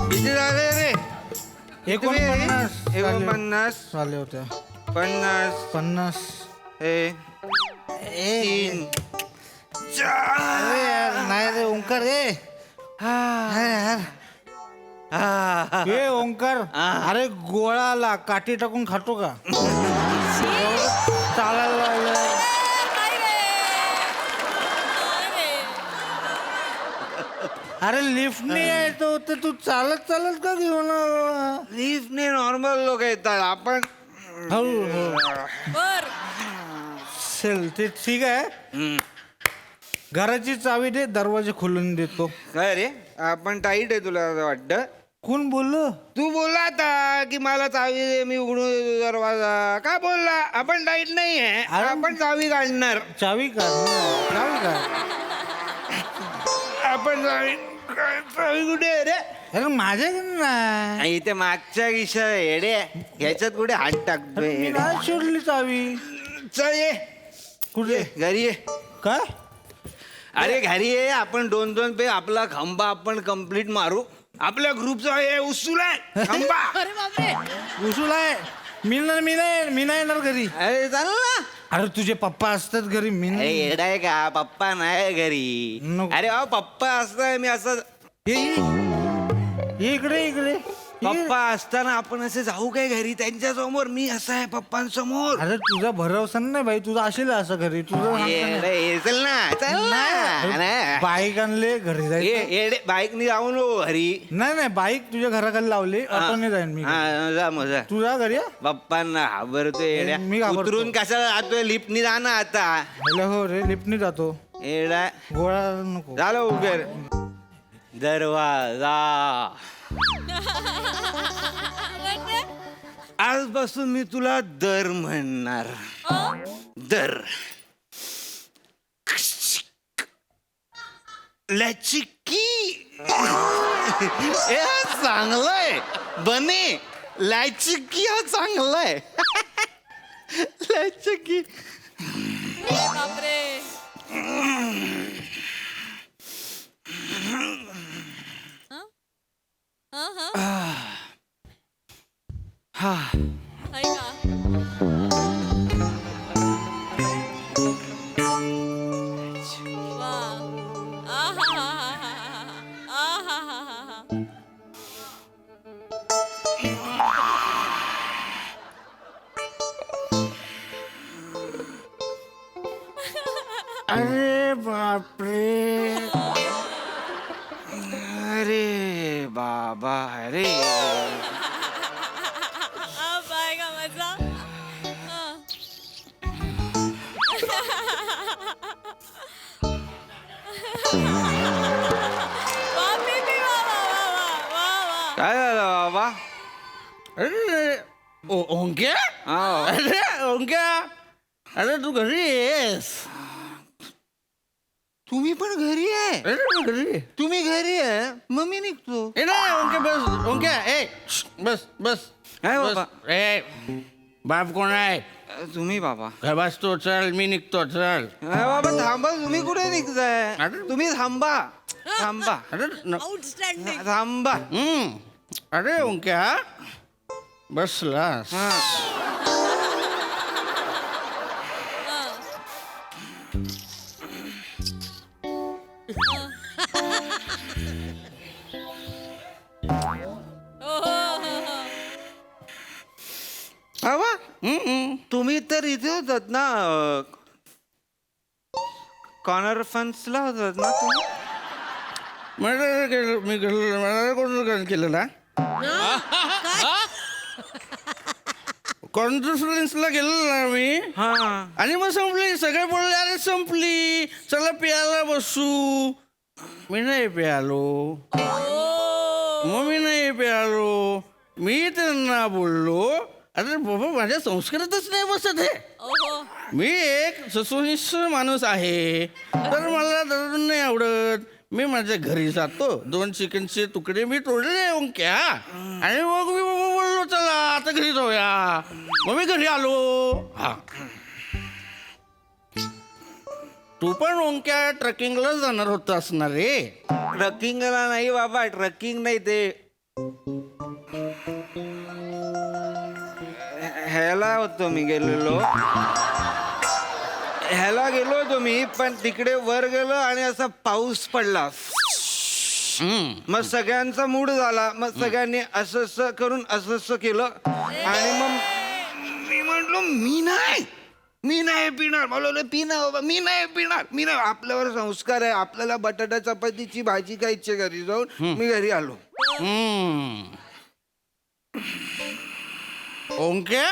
किती झाले रे? 49 झाले होते. 50 तीन अरे यार नाही रे ओंकार रे. हे ओंकार अरे गोळाला काठी टाकून खातो का? चालायला लागलं. अरे लिफ्टने यायचं तर तू चालत चालत का घेऊन आला? लिफ्टने नॉर्मल लोक येतात. आपण बर चल ते ठीक आहे. घराची चावी दे, दरवाजे खोलून देतो. काय रे आपण टाईट आहे तुला असं वाटतं? कोण बोललो? तू बोलला आता की मला चावी दे मी उघडून देतो दरवाजा. का बोलला? आपण टाईट नाही आहे. अरे- आपण चावी काढणार. चावी का? चावी का? आपण चावी कुठे आहे रे? अरे माझ्याकडे नाही. इथे मागच्या खिशा येडे ह्याच्यात कुठे हात टाकतोय? मी नाही शोधली चावी. चल ये कुठे? घरी ये. काय? अरे घरी ये. आपण 2-2 पे आपला खंबा आपण कंप्लीट मारू. आपल्या ग्रुपचा हे उसूल आहे खंबा. अरे बापरे उसूल आहे. मी नाही येणार घरी. अरे चाल ना. अरे तुझे पप्पा असतात घरी. मी अरे नाही. येडाय का? पप्पा नाही घरी. नको. अरे पप्पा असताय मी असं. ये इकडे. पप्पा असताना आपण असे जाऊ काय घरी त्यांच्या समोर? मी असं आहे पप्पांसमोर. अरे तुझा भरोसा नाही भाई. तुझा असेल असं घरी. तुझं चल ना चल ना. बाईक आणले घरी जायचं. येडे बाईकनी जाऊ नको घरी. नाही बाईक तुझ्या घराखाली लावली. ऑटोने जाईन मी. हा जा मजा. तुझा घरी या. पप्पांना घाबरतोय येड्या. मी घाबरतो. उतरून कशाला जातोय? लिफ्टनी जा ना आता. हो रे लिफ्टनी जातो. येडा गोळा नको. झालं उभेर. दरवाजा. आजपासून मी तुला दर म्हणणार. दर लचिकी. हे चांगलंय बने. लचिकी हा चांगलाय. लचिकी. बापरे अरे बापरे. अरे बाबा अरे. बाय का मजा. काय झालं बाबा? ओंक्या अरे ओंक्या अरे तू घरी येस. तुम्ही पण घरी आहे? अरे घरी तुम्ही घरी आहे मग मी निघतो. ए नाही ओंक्या बस ओंक्या ए बस बस काय बाबा? बस. ए बाप कोण आहे? तुम्ही बाबा. काय बसतो चल मी निघतो चल. बाबा थांबा तुम्ही कुठे निघताय? अरे. तुम्ही थांबा थांबा अरे आउटस्टँडिंग. थांबा. अरे ओंक्या बसलास. बाबा तुम्ही तर इथे होतात ना कॉर्नर फन्सला होतात ना तुम्ही? मला कोण केलेला कॉन्फरन्सला गेलेलो ना मी. हा आणि मग संपली सगळे बोलले अरे संपली चला प्यायला बसू. मी नाही प्यालो मग मी नाही प्यालो. मी त्यांना बोललो अरे बाबा माझ्या संस्कारातच नाही बसत हे. मी एक ससुनिष्ठ माणूस आहे तर मला दारू नाही आवडत. मी माझ्या घरी जातो 2 चिकनचे तुकडे मी तोडले ओंक्या आणि मग मी बाबा बोललो चला आता घरी जाऊया. मग मी घरी आलो. हा तू पण ओंक्या ट्रेकिंगला जाणार होता असणार रे. ट्रकिंगला नाही बाबा ट्रकिंग नाही ते ह्याला होतो मी गेलेलो. ह्याला गेलो होतो मी पण तिकडे वर गेलो आणि असा पाऊस पडला. मग सगळ्यांचा मूड झाला. मग सगळ्यांनी असं असं करून असं असं केलं आणि मग मी म्हटलो मी नाही पिणार. बोलवलं पिणार बाबा मी नाही पिणार. मी नाही. आपल्यावर संस्कार आहे. आपल्याला बटाटा चपातीची भाजी खायची घरी जाऊन. मी घरी आलो. ओंक्या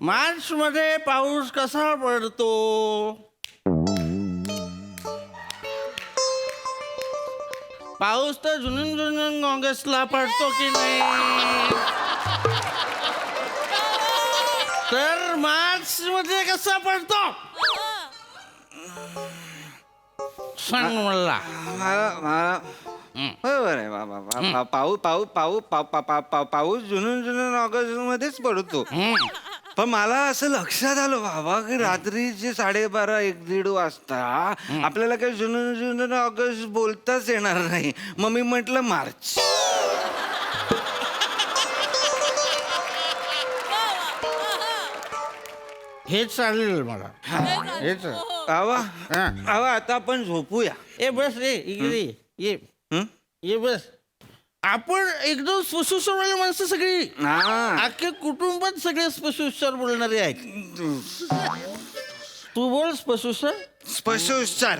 मार्च मध्ये पाऊस कसा पडतो? पाऊस तर जुनून ऑगस्टला पडतो की नाही? तर मार्च मध्ये कसा पडतो सांग मला. बरोबर आहे बाबा. पाऊस जुनून ऑगस्ट मध्येच पडतो. पण मला असं लक्षात आलं बाबा की रात्रीचे 12:30-1-1:30 वाजता आपल्याला काही जुनून ऑगस्ट बोलताच येणार नाही. मग मी म्हटलं मार्च. हेच चालेल मला. हेच बाबा आता आपण झोपूया. ए बस रे इकडे ये. ये बस. आपण एकदम स्पशुस्वर माणसं सगळी. अख्खे कुटुंबात सगळे स्पशुस्वर बोलणारे आहेत. तू बोल स्पशुस्वर. स्पशोच्चार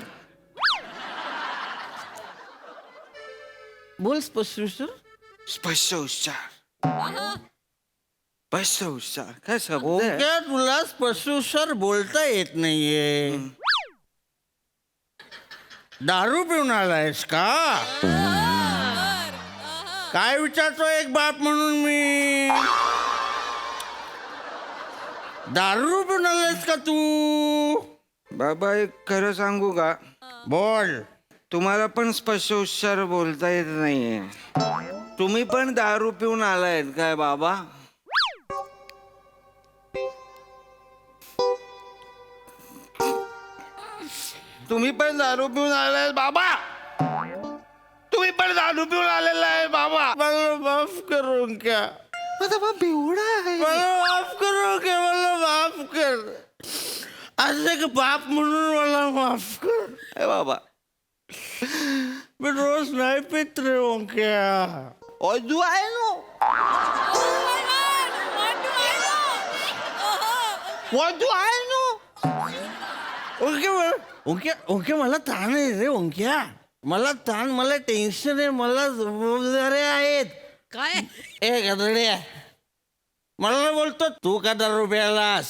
बोल स्पशुस्वर. स्पशोच्चार स्पशोच्चार काय शब्द आहे? ओके तुला स्पशुस्वर बोलता येत नाहीये. दारू पिऊन आलायस का? काय विचारतो एक बाप म्हणून मी. दारू पिऊन आलायस का तू? बाबा एक खरं सांगू का? बोल. तुम्हाला पण स्पशोच्चार बोलता येत नाहीये. तुम्ही पण दारू पिऊन आलायत काय बाबा? तुम्ही पण दारू पिऊन आलाय बाबा. तुम्ही पण दारू पिऊन आलेला आहे बाबा. मला माफ करू क्या? माझा बाप एवढा आहे. मला माफ करू क्या? मला माफ कर. आज एक बाप म्हणून मला माफ कर. ए बाबा मी रोज नाही पित रे ओंक्या. ओजू आहे नो. ओजू आहे नो. ओंक्या मला ताण आहे रे ओंक्या. मला ताण मला टेन्शन आहे. मला जबाबदाऱ्या आहेत. काय ए गदड्या मला बोलतो तू का दारू प्यायलास?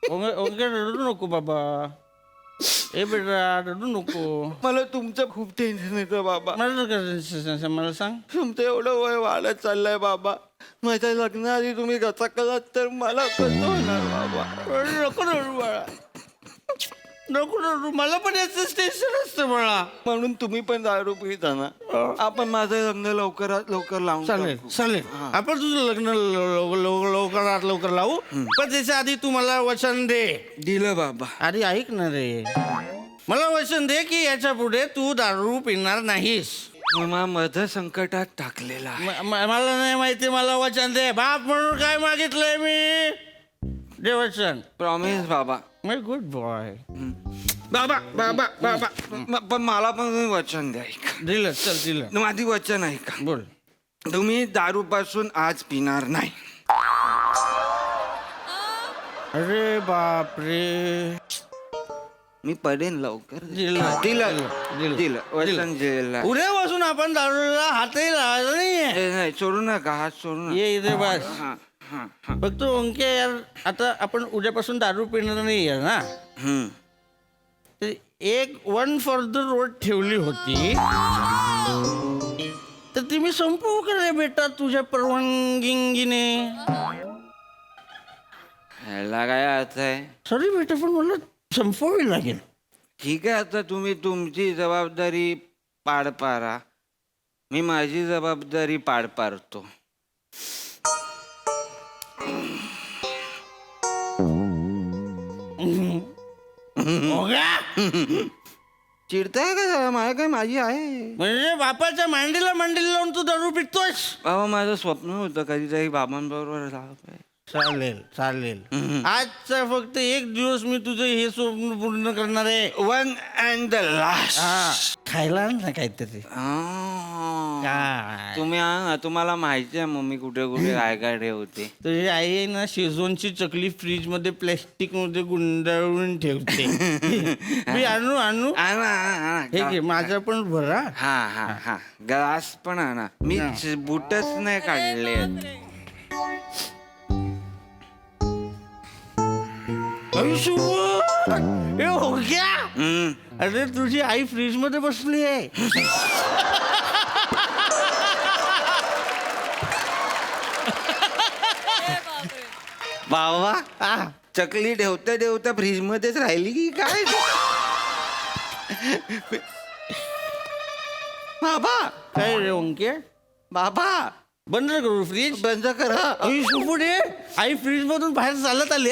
ओंक्या रडू नको बाबा. ए बेटा रडू नको. मला तुमचं खूप टेन्शन येतं बाबा. मला सांग. तुमचं एवढं वय वाढत चाललंय बाबा. माझ्या लग्नाआधी तुम्ही कसा केलात तर मला कसं होणार बाबा. नको रडू बाळा, नको रडू. मला पण याचं टेन्शन असतं बाळा. म्हणून तुम्ही पण दारू पिता ना. आपण माझं लग्न लवकरात लवकर लावून चालेल टाकू. चालेल. आपण तुझं लग्न लवकरात लवकर लावू. पण त्याच्या आधी तू मला वचन दे. दिलं बाबा. अरे ऐक ना रे, मला वचन दे की याच्या पुढे तू दारू पिणार नाहीस. मला मध संकटात टाकलेला आहे. मला नाही माहिती, मला वचन दे. बाप म्हणून काय मागितलंय मी? दे वचन. प्रॉमिस बाबा. माय गुड बॉय. बाबा बाबा बाबा पण मला पण तुम्ही वचन द्या. दिलं, चल दिलं. माझी वचन आहे का? बोल. तुम्ही दारू पासून आज पिणार नाही. अरे बाप रे. मी पडेन लवकर. दिलं, दिलं दिलं वचन दिलं. उद्यापासून आपण दारूला हातही लावायचा नाहीये. नाही सोडू नका, हात सोडू नका. ये इथे बस. हा हा फक्त ओंके यार, आता आपण उद्यापासून दारू पिणार नाही आहे ना. हम्म. तर एक वन फॉर द रोड ठेवली होती, तर ती मी संपवू का रे बेटा तुझ्या परवानगीने? ह्याला काय अर्थ आहे? सॉरी बेटा, पण मला संपवावी लागेल. ठीक आहे, आता तुम्ही तुमची जबाबदारी पार पारा. मी माझी जबाबदारी पार पाडतो. चिडताय का जरा? मला काय माझी आहे. म्हणजे बापाच्या मांडीला मांडीला लावून तू दारू पितोस? बाबा माझं स्वप्न होतं कधीतरी बाबांबरोबर जावं पाहिजे. चालेल चालेल. आजचा फक्त एक दिवस मी तुझं हे स्वप्न पूर्ण करणार आहे. One and the last. खायला ना काहीतरी. तुम्ही तुम्हाला माहिती आहे मम्मी कुठे कुठे काय काय ठेवते. तुझी आई आहे ना, शेजवानची चकली फ्रीज मध्ये प्लॅस्टिक मध्ये गुंडाळून ठेवते. मी आणू आणू. हे घे, माझा पण भरा. हा हा हा ग्लास पण आणा. मी बुटच नाही काढले. हे हो गया. अरे तुझी आई फ्रीज मध्ये बसली आहे. बाबा चकली ठेवता ठेवता फ्रीज मध्येच राहिली की काय? बाबा काय रे ओंके? बाबा बंद करू फ्रीज? बंद करा. पुढे आई फ्रीज मधून बाहेर चालत आली.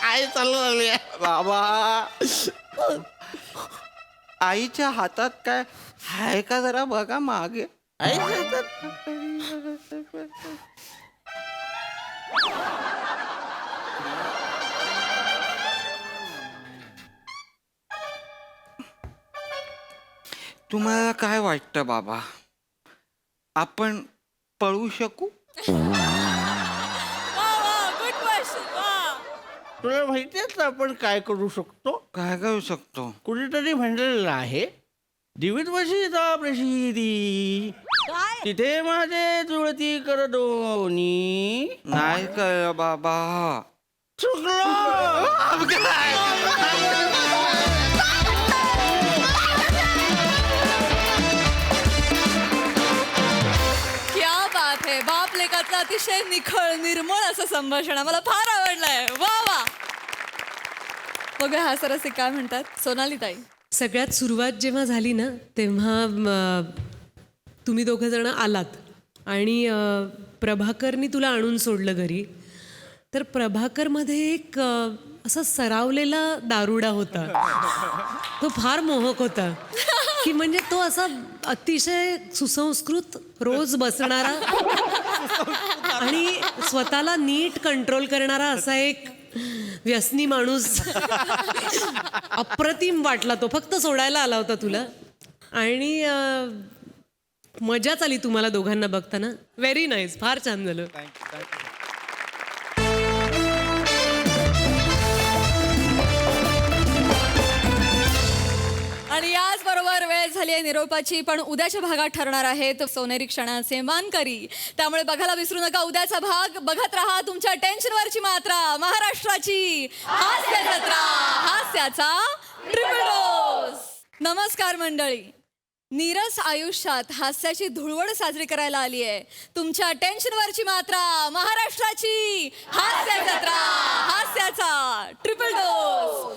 आई चालत आली. बाबा आईच्या हातात काय आहे का जरा बघा मागे. आई तुम्हाला काय वाटतं बाबा, आपण पळू शकू? तुला माहिती आहे आपण काय करू शकतो? काय करू शकतो? कुठेतरी म्हणलेलं आहे, दिवीत वशीता प्रसिद्धी तिथे माझे जुळती कर दोन्ही. नाही कळलं बाबा. चुकलो. क्या बात है. बाप लेकाचं अतिशय निखळ निर्मळ असं संभाषण मला फार आवडलंय. वा वा. बघा हा सरसे काय म्हणतात सोनाली ताई. सगळ्यात सुरुवात जेव्हा झाली ना, तेव्हा तुम्ही दोघं जण आलात आणि प्रभाकरनी तुला आणून सोडलं घरी. तर प्रभाकरमध्ये एक असा सरावलेला दारुडा होता. तो फार मोहक होता की म्हणजे तो असा अतिशय सुसंस्कृत, रोज बसणारा आणि स्वतःला नीट कंट्रोल करणारा असा एक व्यसनी माणूस. अप्रतिम वाटला तो. फक्त सोडायला आला होता तुला आणि मजाच आली तुम्हाला दोघांना बघताना. Very nice. फार छान झालं. आणि याच बरोबर वेळ वेळ झाली आहे निरोपाची, पण उद्याच्या भागात ठरणार आहेत सोनेरी क्षणाचे मानकरी. त्यामुळे बघायला विसरू नका उद्याचा भाग. बघत राहा तुमच्या टेन्शनवरची मात्रा, महाराष्ट्राची हास्य जत्रा, हास्याचा ट्रिपल डोस. नमस्कार मंडळी. नीरस आयुष्यात हास्याची धुळवड साजरी करायला आली आहे. तुमच्या टेन्शनवरची मात्रा, महाराष्ट्राची हास्य जत्रा, हास्याचा ट्रिपल डोस.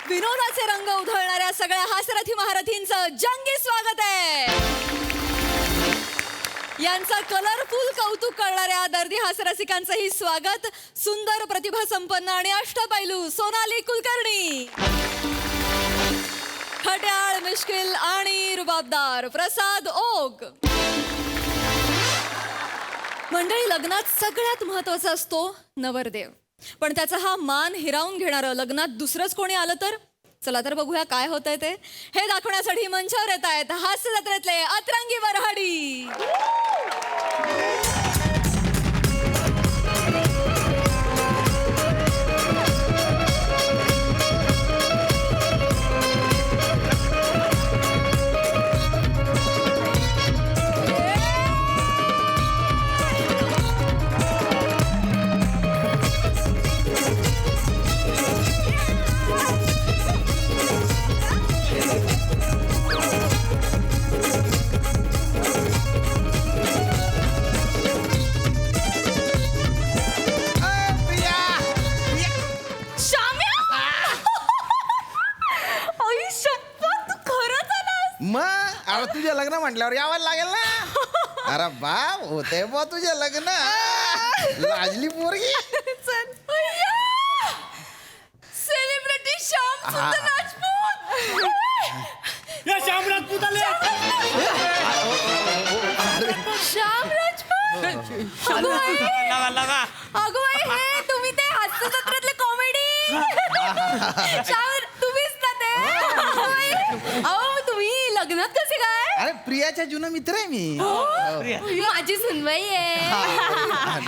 विनोदाचे रंग उधळणाऱ्या सगळ्या हास्यरथी महारथींचं जंगी स्वागत आहे. यांचा कलरफुल कौतुक करणाऱ्या दर्दी हास्यरसिकांचंही स्वागत. सुंदर, प्रतिभा संपन्न आणि अष्टपैलू सोनाली कुलकर्णी, खट्याळ, मिश्किल आणि रुबाबदार प्रसाद ओक. मंडळी, लग्नात सगळ्यात महत्वाचा असतो नवरदेव, पण त्याचा हा मान हिरावून घेणारं लग्नात दुसरंच कोणी आलं तर? चला तर बघूया काय होतंय ते. हे दाखवण्यासाठी मंचावर येत आहेत हास्य जत्रेतले अतरंगी वऱ्हाडी. मग अरे तुझे लग्न म्हटल्यावर यावं लागेल ना. अरे बाप होते बा तुझे लग्न. लाजली पोरगी. सेलिब्रिटी श्याम सुंदर राजपूत. या श्याम राजपूत आले. श्याम राजपूत. अगो हे तुम्ही ते हास्य जत्रेतले कॉमेडी. श्याम तुम्हीच ना ते. अहो तुम्ही लग्नात कसे काय? अरे प्रियाच्या जुना मित्र आहे मी. माझी सुनबाई आहे.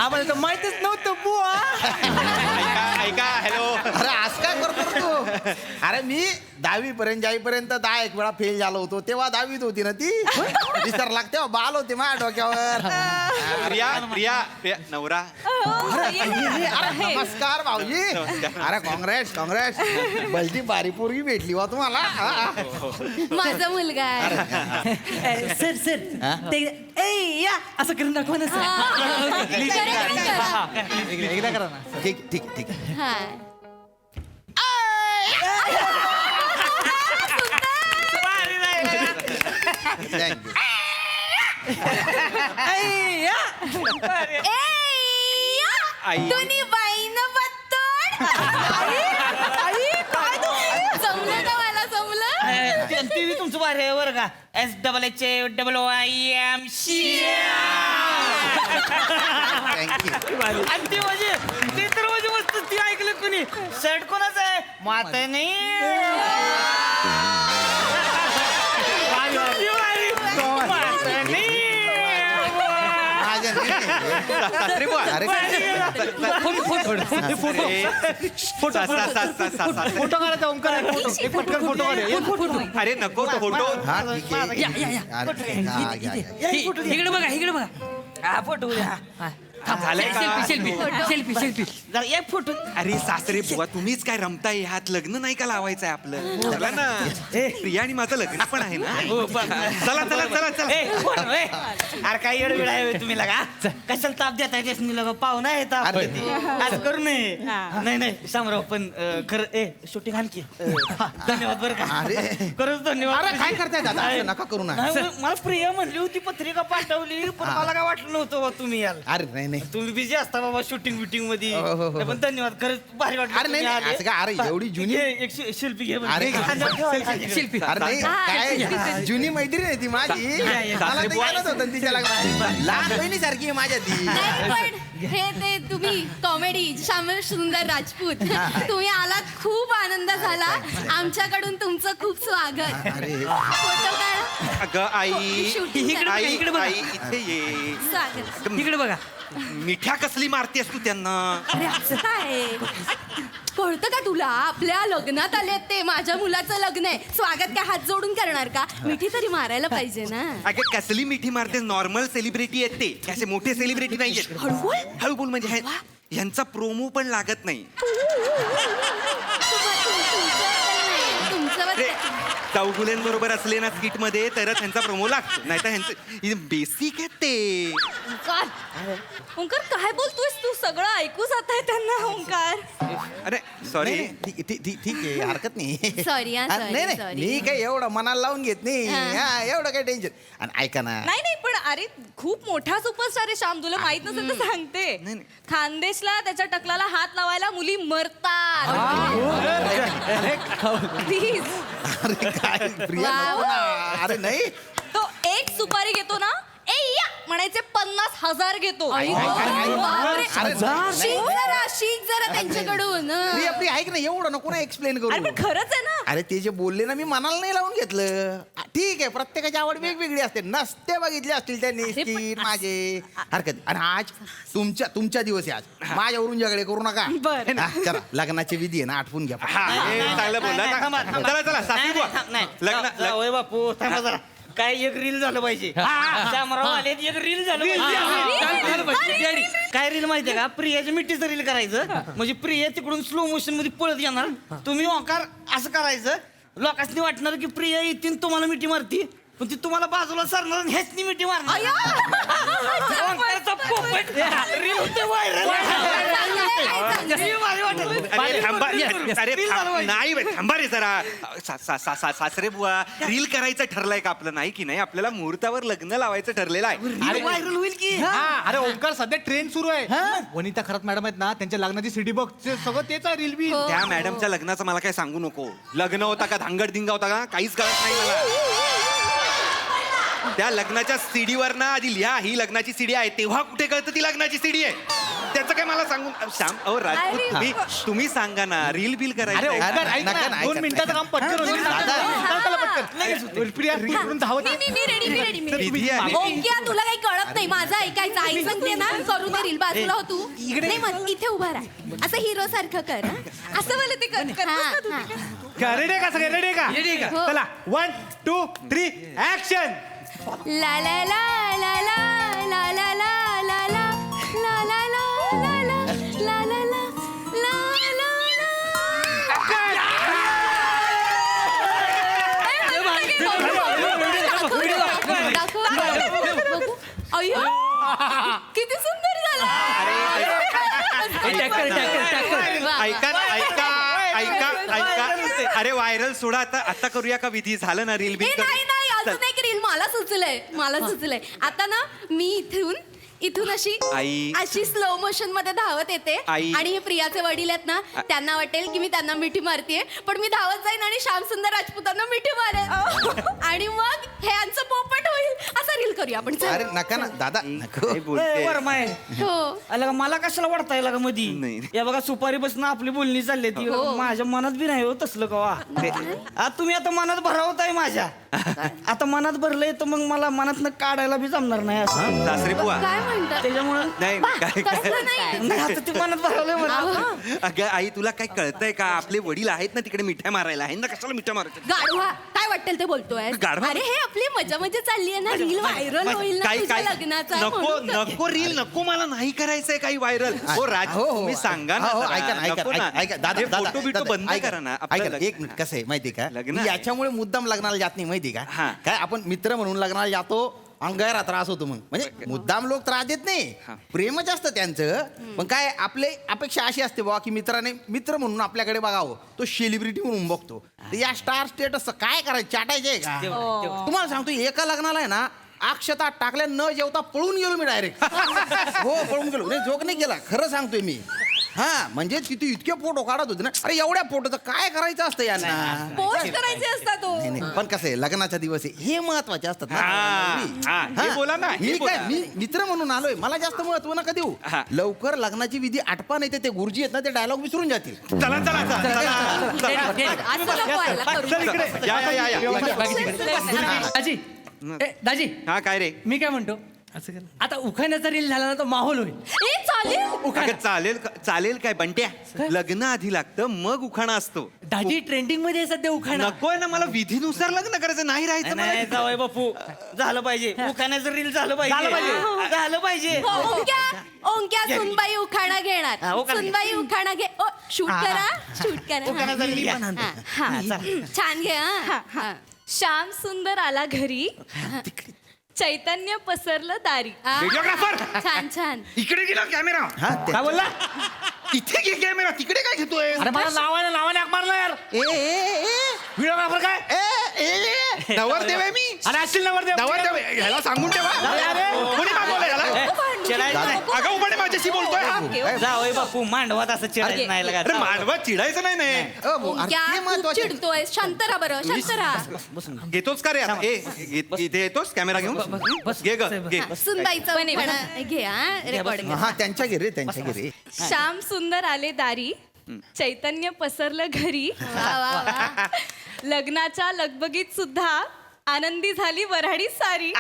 आम्हाला तर माहितीच नव्हतं बुवा. ऐका हॅलो. अरे आज काय करतो तू? अरे मी 10वी पर्यंत जाईपर्यंत 10 वेळा फेल झालो होतो. तेव्हा 10वीत होती ना ती. विसर लागते बाल होते माझ्या डोक्यावर. प्रिया नवरा. अरे नमस्कार भाऊजी. अरे काँग्रेस काँग्रेस. भलती बारी पोरगी भेटली वा तुम्हाला. माझा मुलगा आहे. सर ते या असं करून दाखवा ना सर. एकदा करा ना. ठीक ठीक ठीक. थँक्यू. दोन्ही बाईनं बत्तोड. जमलं का मला जमलं. टीव्ही तुमचं बाहेर आहे बरं का. SHAYM thank you. आणि ते म्हणजे ते तर म्हणजे मस्त ती ऐकलं कोणी. शर्ट कोणाचं आहे? माता नाही. फोटो काढायचा ओंकार. पटकन फोटो काढ. अरे नको फोटो. हा ठीक आहे. इकडे बघा इकडे बघा. हा फोटो सेल्फी. एक फोटो. अरे सासरे बुवा तुम्हीच काय रमताय ह्यात? लग्न नाही का लावायचंय आपलं? चला ना. प्रिया आणि माझं लग्न पण आहे ना. चला चला चला चला. अरे काय वेळ आहे तुम्ही लगा. कशाला ताप देताय तेच मी लगा. पाहुणा आहे ताप देते. आज करू नये. नाही शामराव पण खरं शूटिंग आणखी. धन्यवाद बरं का. अरे खरंच धन्यवाद. अरे काय करताय दादा? असं नका करू ना. मला प्रिया म्हणली होती पत्रिका पाठवली पण मला काय वाटलं नव्हतं बा तुम्ही याल. अरे नाही नाही. तुम्ही बिझी असता बाबा शूटिंग बिटिंग मध्ये. हो, हो, हो. पण धन्यवाद खरंच भारी वाटलं. अरे नाही, तुम्ही नाही, आले. असं काय? अरे एवढी जुनी- एक शिल्पी घे बरं. अरे शिल्पी अरे नाही काय जुनी मैत्रीण आहे ती माझी. मला ते कळत होतं तिच्या लग्नात. लहान बहिणीसारखी आहे माझ्या ती. नाही पण हे ते तुम्ही कॉमेडी श्याम सुंदर राजपूत तुम्ही आलात खूप आनंद झाला. आमच्याकडून तुमचं खूप स्वागत. फोटो काढा. अगं आई Shooting आई इकडे बघा. आई इथे ये. स्वागत. इकडे बघा. मिठ्या कसली मारतेस तू त्यांना? अरे असं काय कळतं का तुला आपल्या लग्नात आले ते माझ्या मुलाचं लग्न आहे स्वागत काय हात जोडून करणार का मिठी तरी मारायला पाहिजे ना अगं कसली मिठी मारते नॉर्मल सेलिब्रिटी आहेत ते असे मोठे सेलिब्रिटी नाही आहेत हळू बोल. हळू बोल म्हणजे ह्यांचा प्रोमो पण लागत नाही तुमचं चौगुल्यांबरोबर असले ना स्किट मध्ये तरच ह्यांचा प्रोमो लागतो नाही तर ह्यांचं बेसिक आहे ते ओंकार काय बोलतोयस तू सगळं ऐकू जात आहे त्यांना ओंकार अरे सॉरी ठीक आहे हरकत नाही Sorry, हा, हा, sorry, नाही नाही sorry. मी काय एवढं मनाला लावून घेत नाही हा, एवढं काय टेन्शन आणि ऐका ना नाही नाही पण अरे खूप मोठा सुपरस्टार आहे श्याम तुला माहित नसेल तर सांगते नाही. खानदेशला त्याच्या टकलाला हात लावायला मुली मरतात प्लीज अरे काय प्रिया नको ना. अरे नाही तो एक सुपारी घेतो ना ए या म्हणायचे 50,000 घेतो अरे शीख जरा त्यांच्याकडून प्रिया प्रिया ऐक ना एवढं नको ना एक्सप्लेन अरे करू पण खरंच आहे ना अरे ते जे बोलले ना मी मनाला नाही लावून घेतलं ठीक आहे प्रत्येकाची आवड वेगवेगळी असते नसते बघितले असतील त्यांनी स्किट माझे हरकत आणि आज तुमच्या दिवस आहे आज माझ्यावरून झगडे करू नका बरं. हा, चला लग्नाची विधी आहे ना आठवून घ्या हा हे चांगलं बोलला चला चला सासरी बुवा लग्न होय बापू थांबा जरा काय एक रील झालं पाहिजे श्यामराव आले एक रील झालं पाहिजे काय रील माहितीये का प्रियाच्या मिठीचं रील करायचं म्हणजे प्रिया तिकडून स्लो मोशन मध्ये पळत येणार तुम्ही ओंकार असं करायचं लोकांनी वाटणार की प्रिया येतील तुम्हाला मिठी मारती पण ती तुम्हाला बाजूला सरणार आणि ह्याचनी मिठी मारणार ओंकारचा पोपट रील होते अरे थांबा नाही बे, थांबा रे जरा सासरे बुवा रील करायचं ठरलंय का आपलं नाही की नाही आपल्याला मुहूर्तावर लग्न लावायचं ठरलेलं आहे व्हायरल होईल की अरे ओंकार सध्या ट्रेन सुरू आहे वनिता खरात मॅडम आहेत ना त्यांच्या लग्नाची सिडी बघ सगळं तेच आहे रील बी त्या मॅडमच्या लग्नाचं मला काय सांगू नको लग्न होता का धांगड धिंगा होता का काहीच कळत नाही मला त्या लग्नाच्या सीडीवर ना आधी लिहा ही लग्नाची सीडी आहे तेव्हा कुठे कळतं ती लग्नाची सीडी आहे त्याचं काय मला सांगून श्याम अहो राजपूत तुम्ही सांगा ना रील बिल करायचं आहे. ओंकार ऐक नका, ना ऐका, 2 मिनिटाचं काम पटकन होईल. चला पटकन प्रिया रील करून धावत मी रेडी विधी आहे. ओंक्या तुला काही कळत नाही माझं ऐकायचं आई सांगते ना करू दे रील बाजूला हो तू नाही मग इथे उभा राहा असं हिरो सारखं कर हं? असं मला ते हा, हा. रेडी आहे का सगळे रेडी आहे का हो. चला 1 2 3 ऍक्शन ला ला ला ला ला ला ला ला ला ला ला ला ला ला ला ला ला ला ला अय्यो किती सुंदर झालं ऐका ऐका ऐका ऐका अरे व्हायरल सोडा आता करूया का विधी झालं ना रील ए, बिल नाही नाही अजून एक रील मला सुचलंय आता ना मी इथून आई. अशी स्लो मोशन मध्ये धावत येते आई. आणि हे प्रियाचे वडील आहेत ना त्यांना वाटेल की मी त्यांना मिठी मारतीये पण मी धावत जाईन आणि श्याम सुंदर राजपूतांना मिठी मारेल आणि मग हे यांचं पोपट होईल असा रील करूया आपण चल. अरे नका ना दादा नको काय बोलते? माय हो आला का मला कशाला वाटताय का मधी नाही. या बघा सुपारी बसून आपली बोलणी चालली ती हो. माझ्या मनात बी नाही हो तसलं कवा तुम्ही आता मनात भरावताय माझ्या आता मनात भरलंय तर मग मला मनातनं काढायला बी जमणार नाही असं सासरे बुवा काय म्हणतात त्याच्यामुळं नाही काय तसलं नाही नाही आता ते मनात भरवलंय मला अगं आई तुला काय कळतंय का आपले वडील आहेत ना तिकडे मिठ्या मारायला आहे ना कशाला मिठ्या मारायच्या गाढवा काय वाटेल ते बोलतोय गाढवा? अरे हे आपली मजा मजा चालली आहे ना रील व्हायरल होईल ना काय तुझ्या काय लग्नाचा नको म्हणून तर. नको रील नको मला नाही करायचंय काही व्हायरल हो राज हो, हो, तुम्ही सांगा ना हो, हो, जरा. ऐका ना, ऐका नको ना, ना. ऐका दादा हे दादा, फोटो बिटो दादा, बंद ऐका करा ना ऐका आपलं ना, एक मिनिट कसं आहे माहिती का लग्न मी आहे. याच्यामुळे मुद्दाम लग्नाला जात नाही माहिती का हा. काय आपण मित्र म्हणून लग्नाला जातो अंगारा त्रास होतो मग म्हणजे मुद्दाम लोक त्रास देत नाही प्रेमच असतं त्यांचं पण काय आपले अपेक्षा अशी असते बाबा की मित्राने मित्र म्हणून आपल्याकडे बघावं तो सेलिब्रिटी म्हणून बघतो तर या स्टार स्टेटस काय करायचं चाटायचे आहे का तुम्हाला सांगतो एका लग्नाला आहे ना अक्षता टाकल्या न जेवता पळून गेलो मी डायरेक्ट हो पळून गेलो नाही जोक नाही केला खरं सांगतोय मी हा म्हणजे तिथे इतके फोटो काढत होते ना अरे एवढ्या फोटोचं काय करायचं असतं यांना पोस्ट करायचे असतात तो नाही, नाही. पण कसं आहे लग्नाचा दिवस आहे हे महत्वाचे असतात ना. हा, हे हा. बोला ना, हे मी बोला. काय मी मित्र म्हणून आलोय मला जास्त महत्व नका देऊ हा. लवकर लग्नाची विधी आटपा नाही ते गुरुजी आहेत ना ते डायलॉग विसरून जातील चला चला चला असं नको व्हायला, करू. या दाजी हा काय रे मी काय म्हणतो आता उखाण्याचा रील झाला ना तो माहोल होईल. ए चालेल. अगं चालेल काय बंट्या लग्न आधी लागतं मग उखाणा असतो. दाजी ट्रेंडिंग मध्ये आहे सध्या उखाणा. नकोय ना मला विधीनुसार लग्न करायचं नाही राहायचं मला. नाही जावई बापू झालं पाहिजे उखाण्याचं रील झालं पाहिजे झालं पाहिजे. ओंक्या सुनबाई उखाणा घेणार. हा, उखाणा घे. सुनबाई उखाणा घे. ओ शूट करा शूट करा. उखाण्याचा reel पण आणतो. हा, छान घे हा. श्याम सुंदर आला घरी चैतन्य पसरलं दारी. व्हिडिओग्राफर छान छान. इकडे गेला कॅमेरा. काय बोलला इथे घे कॅमेरा तिकडे काय घेतोय. अरे मला नावाने हाक मारला यार. व्हिडिओग्राफर काय नवरदेव आहे मी. अरे असतील नवरदेव ह्याला सांगून ठेवा. कोणी मागवलंय ह्याला. अगं उभाणे माझ्याशी बोलतोय. जावई बापू मांडवात असं चिडायचं नाही अरे मांडवा चिडायचं नाही. ओंक्या खूप चिडतोय. शांत राहा बरं शांत राहा. घेतोच का रे आता? इथे येतोस कॅमेरा घेऊन घे ग घे. सुनबाईचा उखाणा घे हा रेकॉर्ड घे. हा त्यांच्या घे रे त्यांच्या घे रे. श्याम सुंदर आले दारी चैतन्य पसरलं घरी. वा वा वा. लग्नाच्या लगबगीत सुद्धा आनंदी झाली वऱ्हाडी सारी.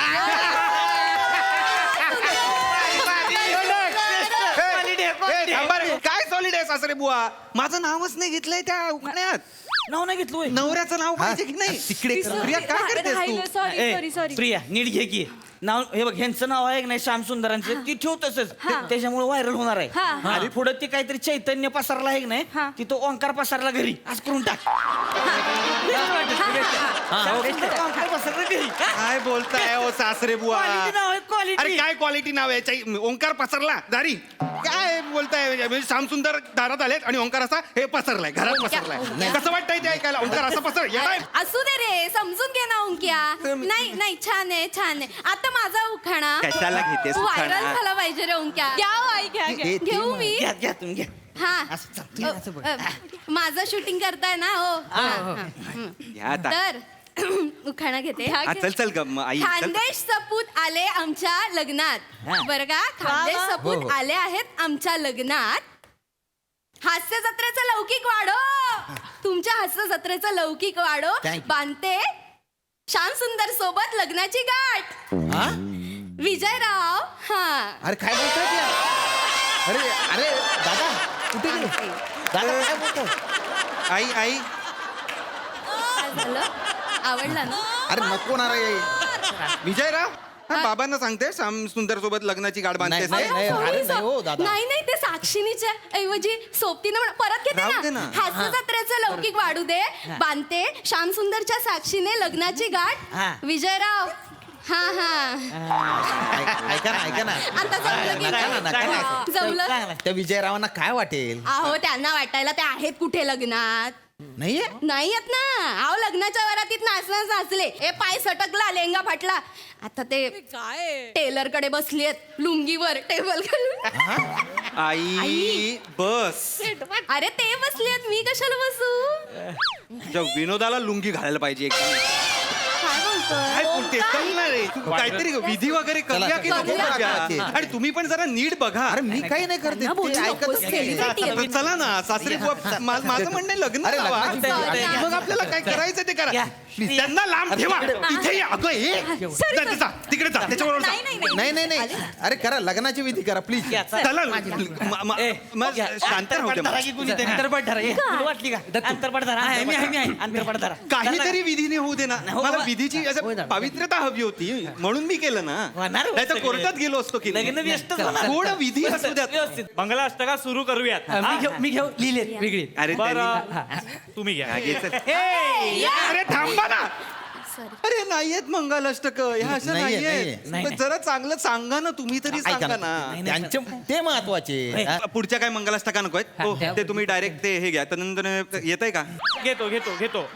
काय सॉलिड आहे सासरे बुवा. माझं नावच नाही घेतलंय त्या उखाण्यात. नाव नाही घेतलं नवऱ्याचं नाव पाहिजे की नाही. तिकडे प्रिया काय करतेस तू. Sorry sorry. प्रिया नीट घे की नाव हे बघ ह्यांचं नाव आहे की नाही श्याम सुंदरांचं ती ठेव तसंच त्याच्यामुळे व्हायरल होणार आहे. आणि पुढे ती काहीतरी चैतन्य पसरला आहे की नाही ती तो ओंकार पसरला घरी आज करून टाक. ओंकार पसरला घरी. काय बोलताय ओ सासरे बुवा. Quality नाव आहे, quality. अरे काय क्वालिटी नाव आहे. ओंकार पसरला दारी. काय बोलताय म्हणजे श्यामसुंदर दारात आलेत आणि ओंकार असा हे पसरलाय घरात पसरलाय. कसं वाटतंय ते ऐकायला. ओंकार असा पसर येताय. असू दे रे समजून घे ना ओंक्या. नाही नाही छान आहे छान आहे. आता माझा उखाणा कशाला घेतेस उखाणा? व्हायरल झाला पाहिजे रे ओंक्या. घ्या आई घ्या घ्या. घेऊ मी. घ्या तुम्ही घ्या. हा माझं शूटिंग करताय ना हो. घ्या आता. तर उखाणा घेते. हा, चल चल ग आई चल. खानदेश सपूत आले आमच्या लग्नात. बरं का खानदेश सपूत आले आहेत आमच्या लग्नात. हास्य जत्रेचं लौकिक वाढो. तुमच्या हास्य जत्रेचं लौकिक वाढो. बांधते श्याम सुंदर सोबत लग्नाची गाठ. विजयराव. हा अरे काय बोलतोय त्या? अरे अरे दादा कुठे गेले दादा काय बोलतोय? आई आई काय झालं आवडला ना. अरे नको ना रे. विजयराव हा, बाबांना सांगते श्याम सुंदर सोबत लग्नाची गाठ बांधतेस. नाही, नाही, अरे नाही हो दादा. नाही नाही ते साक्षीनीच्या ऐवजी सोबतीनं परत घेते राहू दे ना. ना. हास्य जत्रेचं लौकिक वाढू दे. बांधते श्याम सुंदरच्या साक्षीने लग्नाची गाठ. विजयराव. हा हा ऐका ना ऐका ना. आता जमलं की नका ना, नका ना. जमलं. त्या विजयरावांना काय वाटेल. अहो त्यांना वाटायला ते आहेत कुठे लग्नात. नाहीये. नाही येत ना. अहो लग्नाच्या वरातीत नाचले. ए पाय सटकला लेंगा फाटला. आता ते काय टेलर कडे बसलीयत लुंगीवर टेबल खालून. आई बस. अरे ते बसलीयत मी कशाला बसू. विनोदाला लुंगी घालायला पाहिजे. काय बोलतोय काय बोलतेस? चल ना रे. तू काहीतरी विधी वगैरे करूया की नको करूया. करूया? आणि तुम्ही पण जरा नीट बघा. अरे मी काही नाही करते. बोलू ते नकोस, ऐकतच नाही. celebrity आहे. तर चला ना सासरी बुवा, माझं म्हणणं आहे, लग्न अरे, लावा. लग्नाची मग आपल्याला काय करायचं ते करा. त्यांना लांब ठेवा. इथे ये. अगं ये. जा, तिकडे जा त्याच्याबरोबर जा. नाही नाही नाही. अरे करा लग्नाची विधी करा प्लीज. चला मग शांत राहू दे मला. अंतरपट धरा ये. तुला वाटली का अंतरपट धरा. मी आहे अंतरपट धरा. काहीतरी विधीने होऊ दे ना. मला विधीची असं पावित्र्यता हवी होती म्हणून मी केलं ना. नाही तर कोर्टात गेलो असतो की लग्न व्यस्तच होणार. थोडं विधी असू द्या. व्यवस्थित मंगला अष्टका सुरू करूयात. मी घेऊ लिहिलेत वेगळी. अरे तुम्ही घ्या. अरे थांबा ना. अरे नाहीयेत मंगलाष्टक ह्या अशा नाहीयेत. पण जरा चांगलं सांगा ना तुम्ही तरी सांगा ना. त्यांचे ते महत्वाचे. पुढच्या काय मंगलाष्टका नको आहेत. हो, ते तुम्ही डायरेक्ट ते हे घ्या. त्यानंतर येत आहे का. घेतो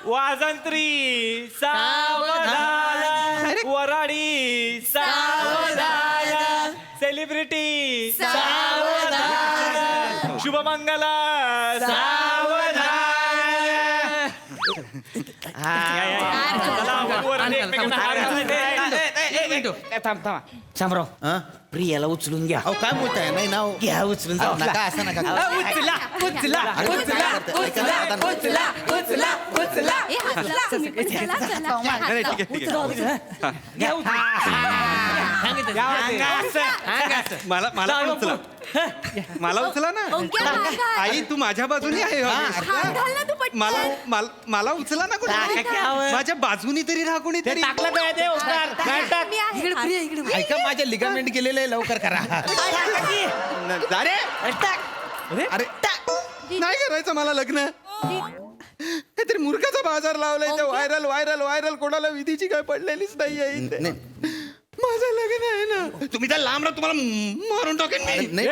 वाजंत्री सावधान. वराडी सावधान. सेलिब्रिटी सावधान. शुभमंगला सावधान. थांब शामराव प्रियाला उचलून घ्या. अहो काय बोलताय. नाही ना हो. घ्या उचलून जाऊ. नका असं नका. उचला. अरे, ऐका ना, ऐका ना. ए, तुम्ही पण चला, चला. नाही, ठीक आहे, ठीक आहे. मला मला पण उचला. मला उचला ना. ओंक्या, हात घाल. आई तू माझ्या बाजूने आहे हात घाल ना तू पटकन. मला उचला ना कोणी. माझ्या बाजूनी तरी राहा कोणीतरी. टाकलं काय ते ओंकार? काय टाक? मी आहे. ऐका माझे लिगामेंट गेलेले आहे, लवकर करा. अरे अरे नाही करायचं मला लग्न. काहीतरी मूर्खाचा बाजार लावलाय ते व्हायरल व्हायरल व्हायरल. कोणाला विधीची काय पडलेलीच नाहीये इथे. माझं लग्न आहे ना. तुम्ही त्या लांब राहा, तुम्हाला मारून टाकेन मी.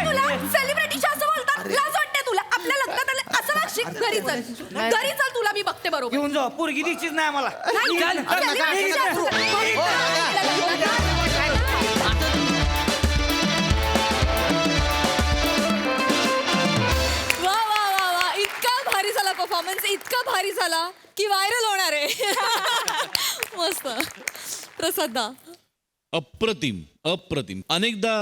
तुला सेलिब्रिटीच्या असं बोलतात, लाज वाटते तुला? आपल्या लग्नात आले असं वागशील? घरी चल, घरी चल, तुला मी बघते बरोबर. घेऊन जा पोरगी दिसतीच नाही आम्हाला. नाही, सेलिब्रिटीच्या असं- वा वा वा वा, इतका भारी झाला परफॉर्मन्स, इतका भारी झाला की व्हायरल होणार आहे. मस्त. प्रसादा. अप्रतिम अप्रतिम. अनेकदा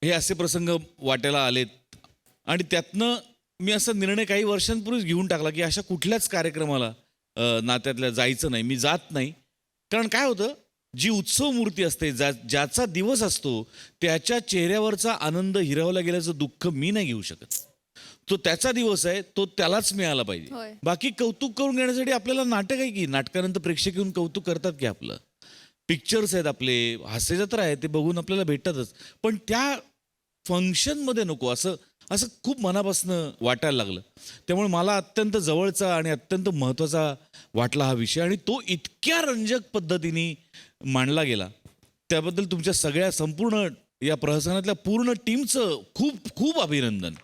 हे असे प्रसंग वाट्याला आलेत आणि त्यातनं मी असा निर्णय काही वर्षांपूर्वीच घेऊन टाकला की अशा कुठल्याच कार्यक्रमाला नात्यातल्या जायचं नाही. मी जात नाही. कारण काय होतं, जी उत्सव मूर्ती असते, ज्याचा दिवस असतो, त्याच्या चेहऱ्यावरचा आनंद हिरावला गेल्याचं दुःख मी नाही घेऊ शकत. तो त्याचा दिवस आहे, तो त्यालाच मिळाला पाहिजे. होय. बाकी कौतुक करून घेण्यासाठी आपल्याला नाटक आहे की, नाटकानंतर प्रेक्षक येऊन कौतुक करतात की आपलं. पिक्चर्स आहेत आपले, हास्यजत्रा आहे, ते बघून आपल्याला भेटतातच. पण त्या फंक्शनमध्ये नको असं असं खूप मनापासनं वाटायला लागलं. त्यामुळे मला अत्यंत जवळचा आणि अत्यंत महत्त्वाचा वाटला हा विषय, आणि तो इतक्या रंजक पद्धतीने मांडला गेला. त्याबद्दल तुमच्या सगळ्या संपूर्ण या प्रहसनातल्या पूर्ण टीमचं खूप खूप अभिनंदन.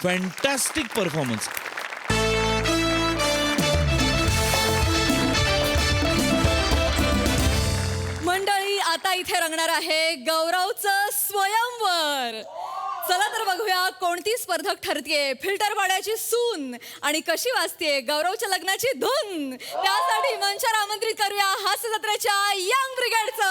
Fantastic performance. मंडळी, आता इथे रंगणार आहे गौरवचं स्वयंवर. चला तर बघूया कोणती स्पर्धक ठरतेय फिल्टर पाड्याची सून आणि कशी वाजतेय गौरवच्या लग्नाची धून. त्यासाठी मंचावर आमंत्रित करूया हास्य जत्रेच्या यंग ब्रिगेडचं.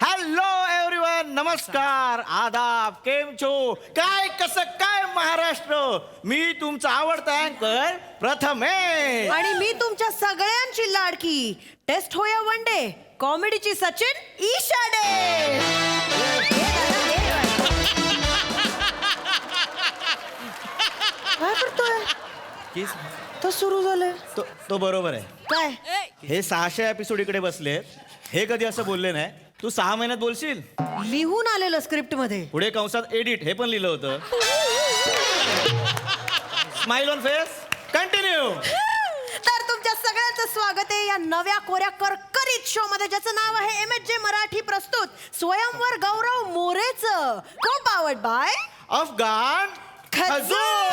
हॅलो एव्हरीवन, नमस्कार, आदाब, केम छो, काय कसं काय महाराष्ट्र. मी तुमचा आवडता अँकर प्रथमेश. आणि मी तुमच्या सगळ्यांची लाडकी टेस्ट होया वन डे कॉमेडीची सचिन ईशाडे. काय करतोय? तो सुरू झालंय. तो बरोबर आहे. काय हे 600 एपिसोड इकडे बसले, हे कधी असं बोलले नाही. तू 6 महिन्यात बोलशील. लिहून आलेलं स्क्रिप्ट मध्ये. पुढे कंसात एडिट हे पण लिहिलं होतं. Smile on face, continue. तर तुमच्या सगळ्यांचं स्वागत आहे या नव्या कोऱ्या करकरीत शो मध्ये, ज्याचं नाव आहे MHJ मराठी प्रस्तुत स्वयंवर गौरव मोरेचं, को पावर्ड बाय अफगाण खजूर.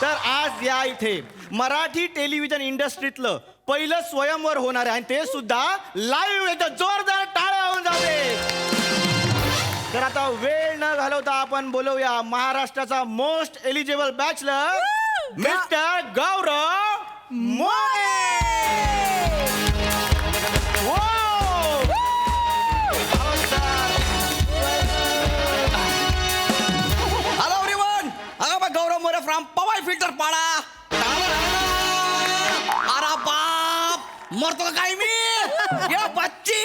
तर आज या इथे मराठी टेलिव्हिजन इंडस्ट्रीतलं पहिलं स्वयंवर होणार आहे, आणि ते सुद्धा लाईव्ह. एकदम जोरदार टाळ्या होऊन जाते. तर आता वेळ न घालवता आपण बोलवूया महाराष्ट्राचा most eligible bachelor mister Gaurav More. Hello everyone, Gaurav More from Powai Filter Pada. अरे बाप, मरतो का काय मी? या बच्ची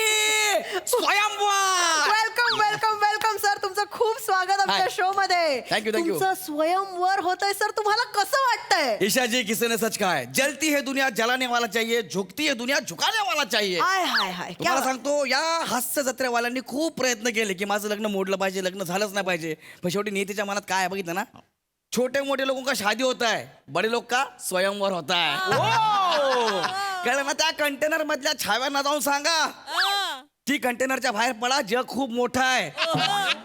स्वयंवर. वेलकम वेलकम वेलकम सर, तुमचं खूप स्वागत आमच्या Hi. शो मध्ये. Thank you, thank you. तुमचं स्वयंवर होतंय सर, तुम्हाला कसं वाटतंय? ईशा जी किसी ने सच कहा है, जलती है दुनिया जलाने वाला चाहिए, झुकती है दुनिया झुकाने वाला चाहिए. हाय हाय हाय. तुम्हाला सांगतो, या हास्य जत्रेवाल्यांनी खूप प्रयत्न केले की माझं लग्न मोडलं पाहिजे, लग्न झालंच नाही पाहिजे. पण शेवटी नियतीच्या मनात काय आहे बघितलं ना, छोटे मोठे लोगों का शादी होता है, बड़े लोग का स्वयंवर होता है. कळलं ना? त्या कंटेनर मधल्या छाव्यांना जाऊन सांगा ती कंटेनरच्या बाहेर पडा, जग खूप मोठं आहे.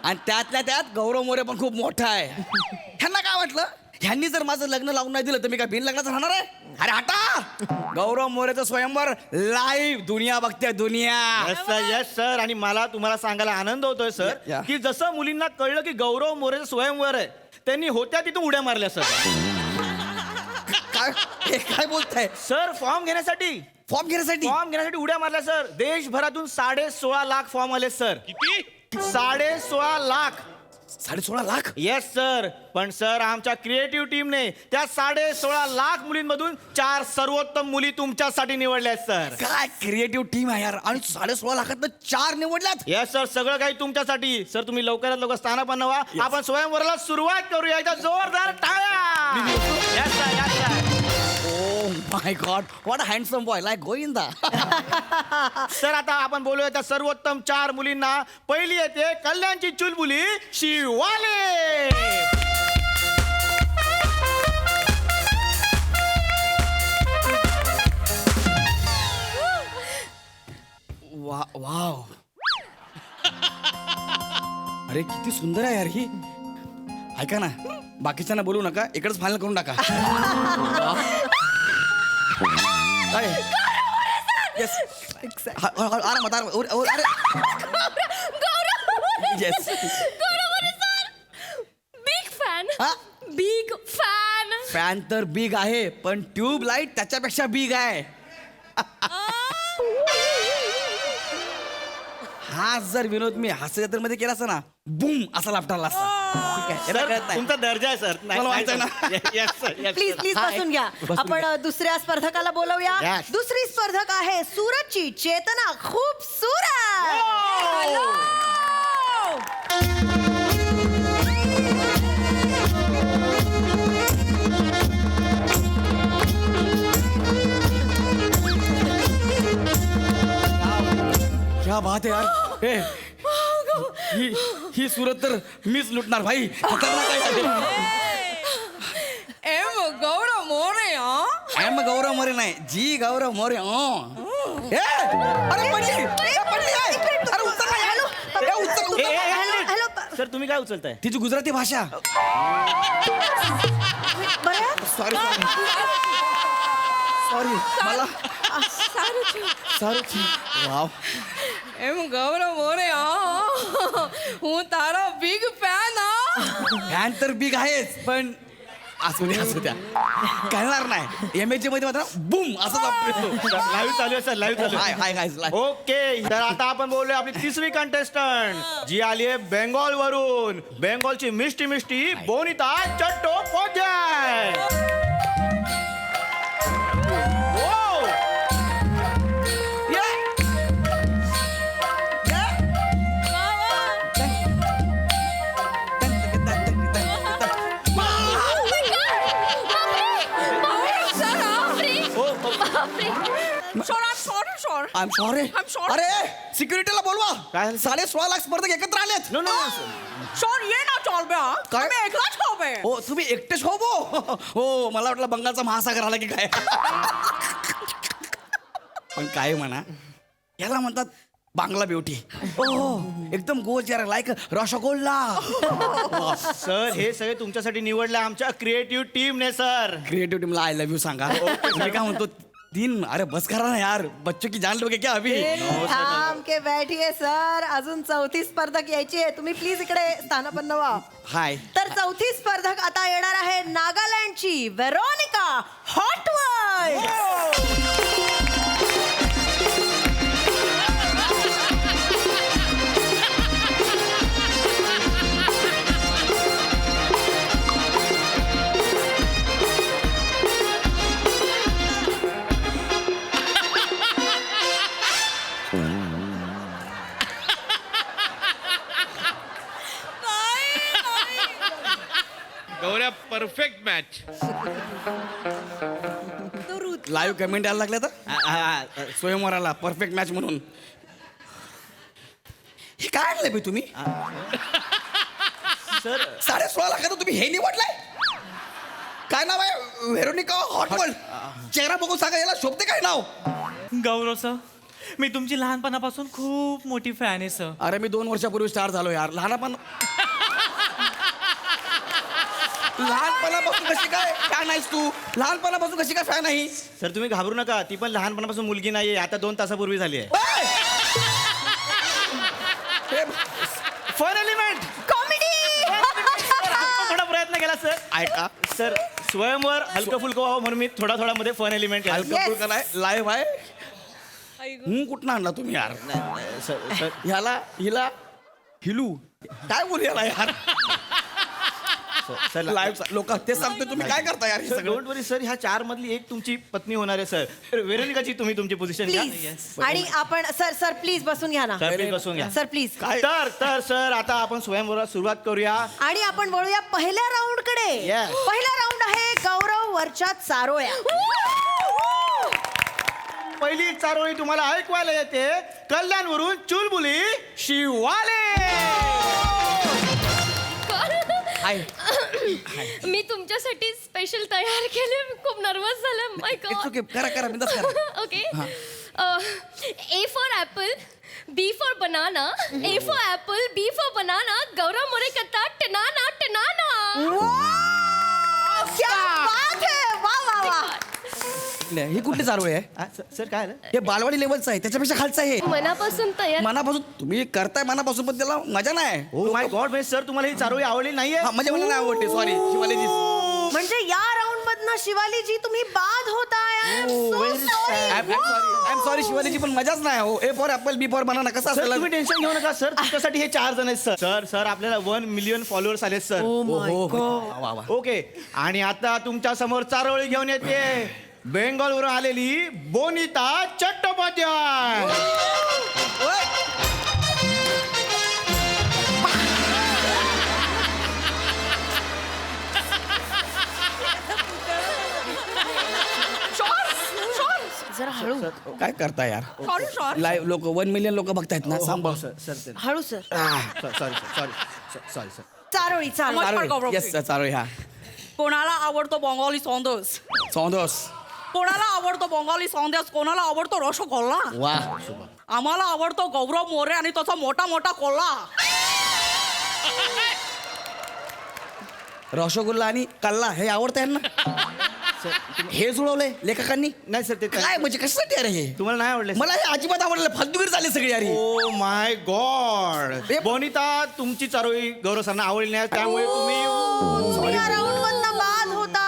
आणि त्यातल्या त्यात गौरव मोरे पण खूप मोठा आहे. ह्यांना काय वाटलं, ह्यांनी जर माझं लग्न लावून नाही दिलं तर मी काय बिन लग्नाचं राहणार आहे? अरे हटा. गौरव मोरेचं स्वयंवर लाईव्ह दुनिया बघते, दुनिया. Yes sir. आणि मला तुम्हाला सांगायला आनंद होतोय सर की जसं मुलींना कळलं की गौरव मोरेचं स्वयंवर आहे, त्यांनी होत्या तिथून उड्या मारल्या सर. काय बोलताय सर? फॉर्म घेण्यासाठी फॉर्म घेण्यासाठी फॉर्म घेण्यासाठी उड्या मारल्या सर. देशभरातून 16.5 लाख फॉर्म आले सर. किती? 16.5 लाख. 16.5 लाख. Yes sir. पण सर आमच्या क्रिएटिव्ह टीमने त्या 16.5 लाख मुलींमधून 4 सर्वोत्तम मुली तुमच्यासाठी निवडल्या आहेत सर. काय क्रिएटिव्ह टीम आहे यार. आणि 16.5 लाखात 4 निवडल्यात. येस सर, सगळं काही तुमच्यासाठी. सर तुम्ही लवकरात लवकर स्थानापन्न व्हा. आपण स्वयंवराला सुरुवात करूया. एकदा जोरदार टाळ्या. Yes sir, yes sir. Oh my God, what a handsome boy, like Govinda. Sir आता आपण बोलूया त्या सर्वोत्तम 4 मुलींना. पहिली येते कल्याणची चुलबुली शिवाले. वाव. अरे किती सुंदर आहे यार ही. ऐका ना, बाकीच्यांना बोलू नका, इकडेच फायनल करून टाका. आरामात yes. Big fan. Big fan. Fan तर बिग आहे, पण ट्यूब लाईट त्याच्यापेक्षा बिग आहे. हा जर विनोद मी हास्य जत्रेमध्ये केला असता ना, बूम असा लापटाला असता. ठीक आहे, याला कळत नाही. तुमचा दर्जा आहे सर. मला माहिती आहे ना. Yes sir, yes please sir. Please बसून घ्या. आपण दुसऱ्या स्पर्धकाला बोलवूया. Yes. दुसरी स्पर्धक आहे सुरतची चेतना खूबसूरत. क्या बात आहे यार. ही सुरत तर मीच लुटणार भाई. खतरनाक आहे. गौरव मोरे. एम गौरव मोरे नाही, जी गौरव मोरे. अरे पडली. अरे उचल ना यार. हॅलो सर तुम्ही काय उचलताय? तिची गुजराती भाषा. सॉरी सॉरी मला सारू. वाव. એમ ગૌરવ મોરે હું તારો બિગ ફેન. फॅन तर बिग आहेच, पण असू द्या कळणार नाही. MHA मध्ये मात्र बूम असं लाईव्ह चालू आहे सर, लाईव्ह चालू आहे. हाय हाय. ओके, तर आता आपण बोलूया आपली तिसरी कंटेस्टंट जी आली आहे बेंगॉल वरून. बेंगॉलची Mishti Mishti Bonita Chattopadhyay. I am sorry. अरे सिक्युरिटीला बोलवा. 16.5 लाख स्पर्धक एकत्र आलेत. नो नो शोर ये ना चलबे. काय? मी एकलाच होबे. हो तुम्ही एकटेच हो हो. मला वाटलं बंगालचा महासागर आला की काय. पण काय म्हणा, याला म्हणतात बांगला ब्युटी. एकदम गोल यार, लाईक रसगोल्ला. सर हे सगळे तुमच्यासाठी निवडले आमच्या क्रिएटिव्ह टीमने सर. क्रिएटिव्ह टीमला आय लव्ह यू सांगा. मी काय म्हणतो, 3 अरे बस करा ना यार, बच्चों की जान लोगे क्या अभी. थांब के बैठिये सर. अजून चौथी स्पर्धक यायची आहे. तुम्ही प्लीज इकडे स्थानापन्न व्हा. हाय. तर चौथी स्पर्धक आता येणार आहे नागालँडची Veronica Hotward. Gaurya perfect match. Live comment यायला लागल्या तर स्वयंवराला परफेक्ट मॅच म्हणून. हे काय आणलंय बे तुम्ही. सर 16.5 लाखात तुम्ही हे निवडलंय. काय नाव आहे. व्हेरोनिका हॉटवर्ल्ड. चेहरा बघून सांगा, याला शोभते काय नाव. गौरव सर, मी तुमची लहानपणापासून खूप मोठी फॅन आहे सर. अरे मी 2 वर्षापूर्वी स्टार झालो यार. लहानपणापासून कशी काय फॅन आहेस तू. लहानपणापासून कशी काय फॅन आहे. सर तुम्ही घाबरू नका, ती पण लहानपणापासून मुलगी नाहीये, आता 2 तासापूर्वी झाली आहे. Fun element comedy. थोडा प्रयत्न केला सर. ऐका सर स्वयंवर हलकं फुलकं व्हावं म्हणून मी थोडा मध्ये फन एलिमेंट हलका फुलका नाही लाईव्ह आहे कुठं आणला तुम्ही यार ह्याला हिला हिलू काय बोलू याला यार लाईव्ह लोक ते सांगतो तुम्ही काय करता यार हे सगळं डोंट वरी सर ह्या 4 मधली एक तुमची पत्नी होणार आहे सर. वेरोनिकाची तुम्ही तुमची पोझिशन घ्या. प्लीज आणि आपण सर प्लीज बसून घ्या ना सर प्लीज बसून घ्या. सर प्लीज तर सर आता आपण स्वयंवरात सुरुवात करूया. आणि आपण वळूया पहिल्या राऊंड कडे. Yes. पहिला राऊंड आहे गौरव वरच्या चारोळ्या. पहिली चारोळी तुम्हाला ऐकवायला येते कल्याणवरून चुलबुली शिवाले. मी तुमच्यासाठी स्पेशल तयार केले. खूप नर्वस झालं. माय गॉड. करा बिंदास करा. Okay. A for apple, B for banana, A for apple, B for banana. गौरव मोरे करता टनाना टनाना. क्या बात है. वा वा वा. ही कुठली चारोळी आहे सर काय आलं? हे बालवाडी लेवलचं आहे त्याच्यापेक्षा खालचं आहे मनापासून तयार. मनापासून तुम्ही करताय मनापासून पण त्याला मजा नाही ओ माय गॉड म्हणजे सर तुम्हाला ही चारोळी आवडली नाहीये? म्हणजे मला नाही आवडते सॉरी शिवालीजी म्हणजे या राऊंड मधनं शिवालीजी तुम्ही बाद होताय. आय एम सॉरी शिवालीजी पण मजाच नाही हो. A for apple B for banana कसं सर असेल तुम्ही टेन्शन घेऊ नका सर. तुमच्यासाठी हे 4 जण आहेत सर. सर आपल्याला 1 मिलियन फॉलोअर्स आले सर. ओके. आणि आता तुमच्या समोर चारोळी घेऊन येते बेंगळूरून आलेली बोनिता चट्टोपाध्याय. जरा हळू. काय करता यार सॉरी लाईव्ह लोक 1 मिलियन लोक बघतायत ना सांभाळ सर हळू सर. Sorry sir. चारोळी चारोळी. येस चारोळी हा कोणाला आवडतो बंगाली सौंदर्स, सौंदर्स कोणाला आवडतो बंगाली सौंदर्स, कोणाला आवडतो रसगोल्ला. वा आम्हाला आवडतो गौरव मोरे आणि त्याचा मोठा मोठा कोल्हा. रसगुल्ला आणि कल्ला हे आवडतं यांना हे जुळवलंय लेखकांनी. नाही सर ते काय म्हणजे कशासाठी अरे हे तुम्हाला नाही आवडले? मला हे अजिबात आवडलं फालतूगिरी झाली सगळी अरे. Oh my God. बोनिता तुमची चारोळी गौरव सरांना आवडली नाही त्यामुळे तुम्ही या राऊंड मधनं बाद होताय.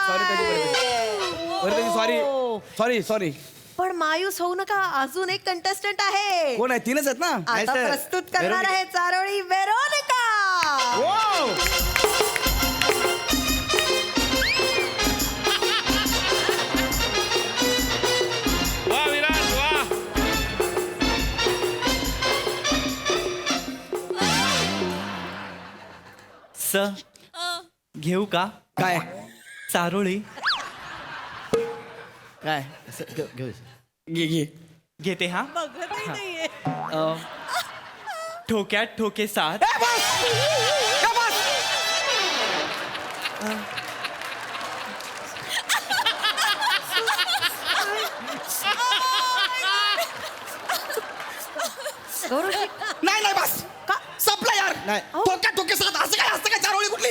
सॉरी पण मायूस होऊ नका. अजून एक कंटेस्टंट आहे. कोण आहे 3च आहेत ना. आता प्रस्तुत करणार आहे चारोळी वेरोनिका. वा विराज वा. सर घेऊ का काय चारोळी? काय घेऊ घे घेते हा. ठोक्यात ठोके साथ. गौरवजी नाही बस का संपला यार. नाही. ठोके साथ असं काय चारोळी कुठली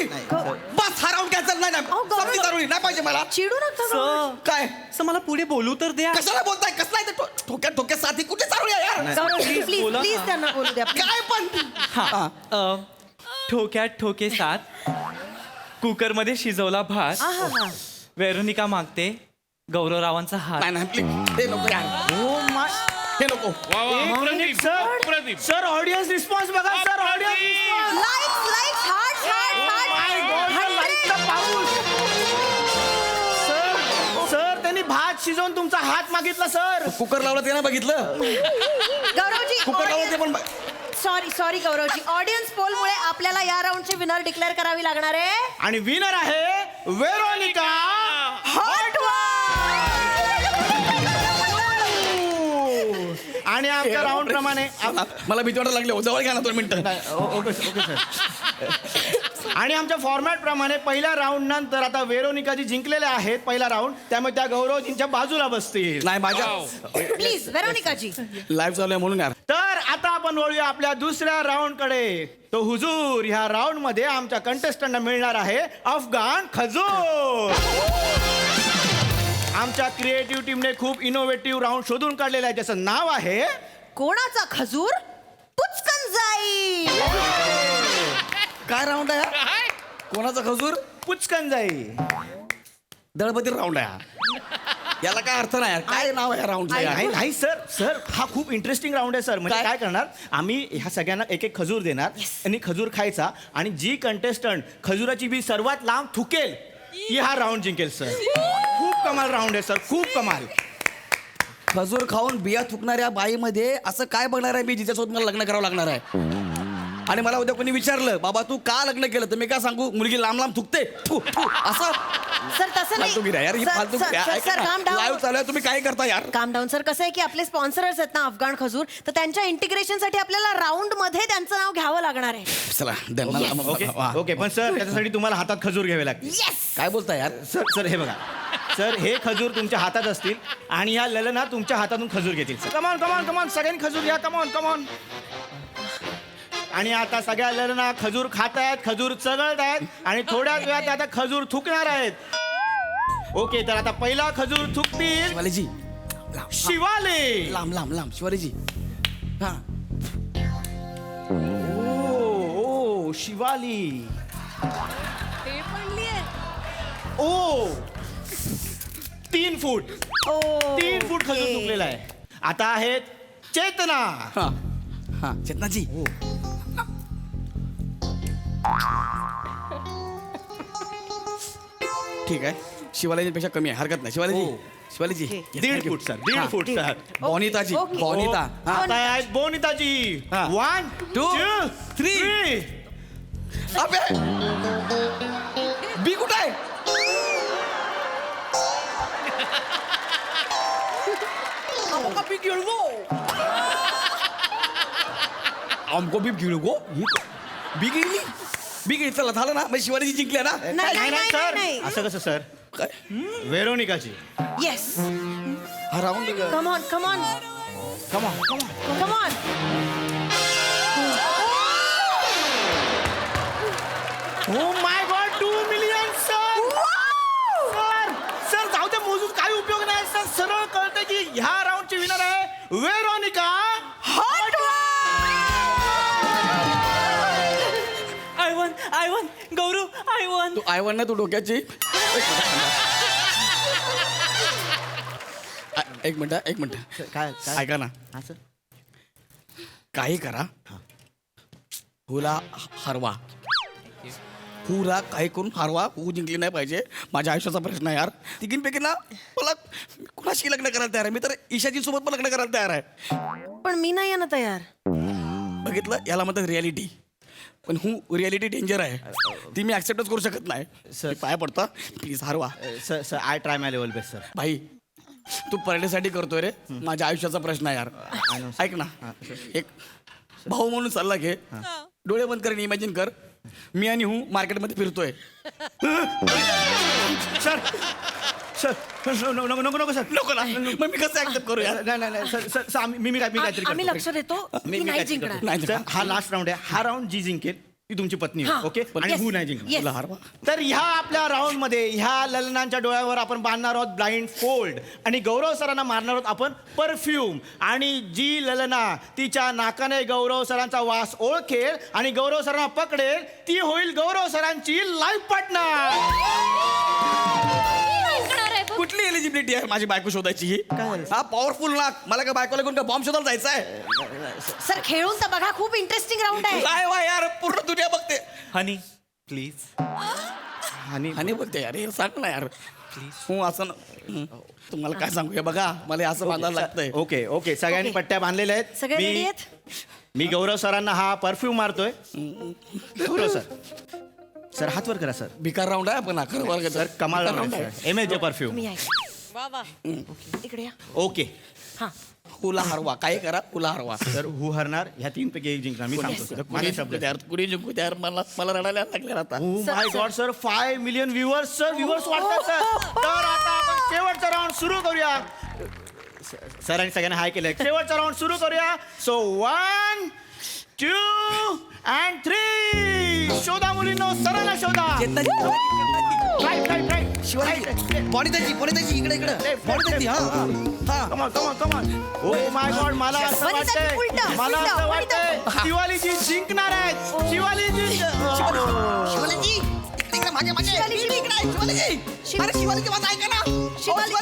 बस हा राऊंड कॅन्सल. नाही संपली चारोळी नाही पाहिजे मला. चिडू नका. सर काय सर मला पुढे बोलू तर द्या. कशाला बोलताय कसला आहे ते ठोक्या साथ ही कुठे चारोळी आहे यार. गौरवजी प्लीज प्लीज त्यांना बोलू द्या. काय पण हा ठोक्यात ठोके साथ. कुकरमध्ये शिजवला भात. वेरोनिका मागते गौरवरावांचा हात. नाही प्लीज हे नको यार. ओ माय हे नको. सर ऑडियन्स रिस्पॉन्स बघा. Sir audience like heart sir त्यांनी भात शिजवून तुमचा हात मागितला सर. कुकर लावला ते ना बघितलं. गौरवजी कुकर लावला ते पण सॉरी गौरवजी. ऑडियन्स पोल मुळे आपल्याला या राऊंडची विनर डिक्लेअर करावी लागणार आहे. आणि विनर आहे वेरोनिका आणि आमच्या राऊंड प्रमाणे मला भीती वाटायला लागली जवळ घ्या ना 2 मिनिटं. Okay sir. आणि आमच्या फॉर्मॅट प्रमाणे पहिल्या राऊंड नंतर आता वेरोनिकाजी जिंकलेले आहेत पहिला राऊंड त्यामुळे त्या गौरवजींच्या बाजूला बसतील. नाही माझ्या प्लीज वेरोनिकाजी. लाईव्ह चालू आहे म्हणून यार. तर आता आपण वळूया आपल्या दुसऱ्या राऊंड कडे. तो हुजूर ह्या राऊंड मध्ये आमच्या कंटेस्टंटना मिळणार आहे अफगाण खजूर. आमच्या क्रिएटिव्ह टीमने खूप इनोव्हेटिव्ह राऊंड शोधून काढलेला आहे ज्याचं नाव आहे कोणाचा खजूर पुचकन जाई. काय राऊंड आहे कोणाचा खजूर पुचकन जाई. दळपती राऊंड आहे हा. याला काय अर्थ नाही यार. काय नाव आहे राऊंडचं नाही यार? नाही सर सर हा खूप इंटरेस्टिंग राऊंड आहे सर. म्हणजे काय करणार आम्ही ह्या सगळ्यांना एक एक खजूर देणार आणि खजूर खायचा आणि जी कंटेस्टंट खजुराची बी सर्वात लांब थुकेल ती हा राऊंड जिंकेल सर. खूप कमाल राऊंड आहे सर, खूप कमाल. खजूर खाऊन बिया थुकणाऱ्या बाईमध्ये असं काय बघणार आहे मी जिच्यासोबत मला लग्न करावं लागणार आहे? आणि मला उद्या कोणी विचारलं बाबा तू का लग्न केलं तर मी काय सांगू मुलगी लांब लांब थुकते थु, थु, असं सर तसं नाही फालतूगिरी यार ही सर, फालतू sir, sir, sir, calm down. Live चालू आहे तुम्ही काय करता यार? काम डाऊन सर. कसं आहे की आपले स्पॉन्सर्स आहेत ना अफगाण खजूर, तर त्यांच्या इंटिग्रेशनसाठी आपल्याला राऊंड मध्ये त्यांचं नाव घ्यावं लागणार आहे. चला ओके ओके पण सर त्याच्यासाठी तुम्हाला हातात खजूर घ्यावे लागतील. काय बोलता यार? सर सर हे बघा सर हे खजूर तुमच्या हातात असतील आणि ह्या ललना तुमच्या हातातून खजूर घेतील. कमॉन कमॉन कमॉन सगळ्यांनी खजूर घ्या. Come on come on. आणि आता सगळ्या ललना खजूर खात आहेत, खजूर चघळत आहेत आणि थोड्याच वेळात आता खजूर थुकणार आहेत. ओके तर आता पहिला खजूर थुकतील शिवालीजी. शिवाले. लांब लांब लांब शिवालीजी. हा ओ शिवाली. ओ 3 फूट 3 फूट खजूर थुकलेला आहे. आता आहेत चेतना. हा हा चेतनाजी. ठीक आहे शिवालीजीपेक्षा कमी आहे हरकत नाही. शिवालीजी शिवालीजी 1.5 फूट सर 1.5 फूट सर. बोनिताजी बोनिता. आता आहेत बोनिताजी. 1 2 3 अबे बी कुठं आहे? हमको भी गिळवो. आमको बी गिळगो बी गिळली बी गिळली. चला झालं ना म्हणजे शिवालीजी जिंकल्या ना? नाही नाही सर नाही असं कसं सर? काय वेरोनिकाची. येस. हा round come on come on come on come on. Come on. Oh my God 2 million sir. Sir sir जाऊ दे मोजून काही उपयोग नाही सर. सरळ कळतं की ह्या राऊंडची विनर आहे Veronica. I won, Gaurav, I won. तू आय वन ना तू डोक्याची. एक मिनिट काय ऐका ना काही करा हुला हरवा. हुला काही करून हरवा. हू जिंकली नाही पाहिजे. माझ्या आयुष्याचा प्रश्न आहे यार. तिघींपैकी ना मला कुणाशी लग्न करायला तयार आहे. मी तर ईशाजी सोबत पण लग्न करायला तयार आहे. पण मी नाही आहे ना तयार. बघितलं याला म्हणतात रियालिटी. पण हू रियालिटी डेंजर आहे. ती मी ऍक्सेप्टच करू शकत नाही. सर पाया पडता प्लीज हरवा. Sir sir I try my level best sir. भाई तू परडेसाठी करतोय रे. माझ्या आयुष्याचा प्रश्न आहे यार. ऐक ना एक भाऊ म्हणून सल्ला घे. डोळे बंद कर इमॅजिन कर मी आणि हू मार्केटमध्ये फिरतोय. सर सर नको नको नको सर. नको ना मग मी कसं ऍक्सेप्ट करू यार? नाही नाही नाही सर सर मी काहीतरी आम्ही करतो. लक्ष देतो मी की नाही काहीतरी जिंकणार. करतो. नाही, सर हा लास्ट राऊंड आहे. हा राऊंड जी जिंकेल ती तुमची पत्नी हा. ओके आणि Yes. हू नाही जिंकणार. Yes. तुला हरवा. तर ह्या आपल्या राऊंड मध्ये ह्या ललनांच्या डोळ्यावर आपण बांधणार आहोत ब्लाइंड फोल्ड आणि गौरव सरांना मारणार आहोत आपण परफ्यूम. आणि जी ललना तिच्या नाकाने गौरव सरांचा वास ओळखेल आणि गौरव सरांना पकडेल ती होईल गौरव सरांची लाईफ पार्टनर. कुठली एलिजिबिलिटी आहे माझी बायको शोधायची ही? हा पॉवरफुल नाक. मला काय बायकोला कोण का बॉम्ब शोधायला जायचं आहे? सर खेळून तर बघा खूप इंटरेस्टिंग राऊंड आहे. काय वा यार पूर्ण दुनिया बघते. Honey please. आणि बघते यार हे सांग ना यार प्लीज. हो असं तुम्हाला काय सांगू हे बघा मला असं बांधायला लागतंय. ओके ओके सगळ्यांनी पट्ट्या बांधलेल्या आहेत. सगळे रेडी आहेत? मी गौरव सरांना हा परफ्यूम मारतोय. गौरव सर सर हात वर करा सर. भिकार राऊंड आहे आपण अखर वर्ग सर कमाल राऊंड आहे. MJ perfume. मी आहे. इकडे या. ओके हा हुला हरवा काय करा हुला हरवा. सर हू हरणार ह्या 3 पैकी एक जिंकणार मी सांगतो सर. माझे शब्द यार कुणी जिंकू यार मला रडायला लागले आता. My god sir 5 million viewers sir viewers वाटतात सर. तर आता आपण शेवटचा राऊंड सुरू करूया. सरांनी सगळ्यांना हाय केलंय. शेवटचा राऊंड सुरू करूया. सो 1 2 and 3 शोधा मुलींनो सरांना शोधा. राईट राईट राईट शिवाजी बोनिताजी इकडे बोनिताजी. हा come on come on come on. Oh my God मला असं वाटतंय शिवालीजी जिंकणार आहेत. शिवालीजी शिवालीजी मागे मागे शिवाली, मी इकडे आहे, शिवाली. अरे शिवाली माझं ऐका ना शिवाली.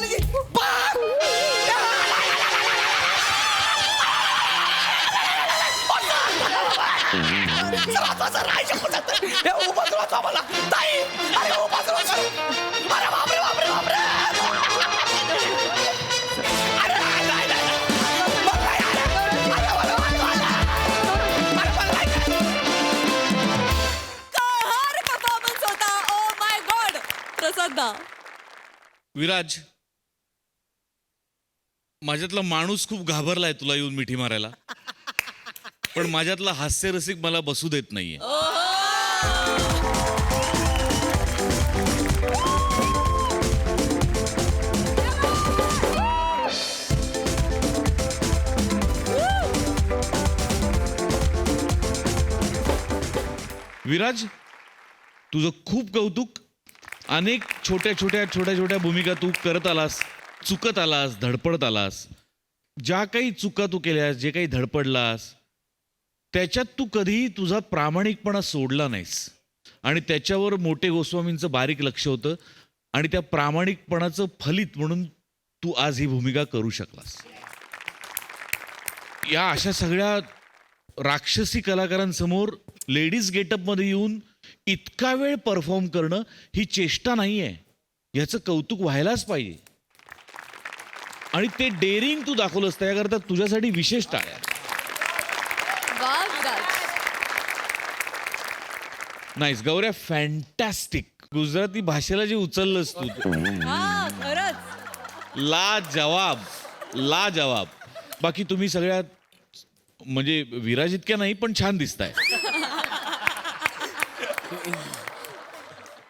कहर परफॉर्मन्स होता. Oh my God. प्रसाद दा. विराज, माझ्यातला माणूस खूप घाबरलाय तुला येऊन मिठी मारायला, पण माझ्यातला हास्यरसिक मला बसू देत नाहीये. विराज, तुझं खूप कौतुक. अनेक छोट्या छोट्या भूमिका तू करत आलास, चुकत आलास, धडपडत आलास. ज्या काही चुका तू केल्यास, जे काही धडपडलास, त्याच्यात तू कधीही तुझा प्रामाणिकपणा सोडला नाहीस. आणि त्याच्यावर मोठे गोस्वामींचं बारीक लक्ष होतं, आणि त्या प्रामाणिकपणाचं फलित म्हणून तू आज ही भूमिका करू शकलास. या अशा सगळ्या राक्षसी कलाकारांसमोर लेडीज गेटअपमध्ये येऊन इतका वेळ परफॉर्म करणं ही चेष्टा नाही आहे. याचं कौतुक व्हायलाच पाहिजे. आणि ते डेअरिंग तू दाखवलंस, त्याकरता तुझ्यासाठी विशेष टाळ्या. वा विराज. Nice Gaurya, fantastic. गुजराती भाषेला जे उचललंस तू, हा खरंच. ला जवाब. बाकी तुम्ही सगळ्यात, म्हणजे विराज इतक्या नाही पण छान दिसताय.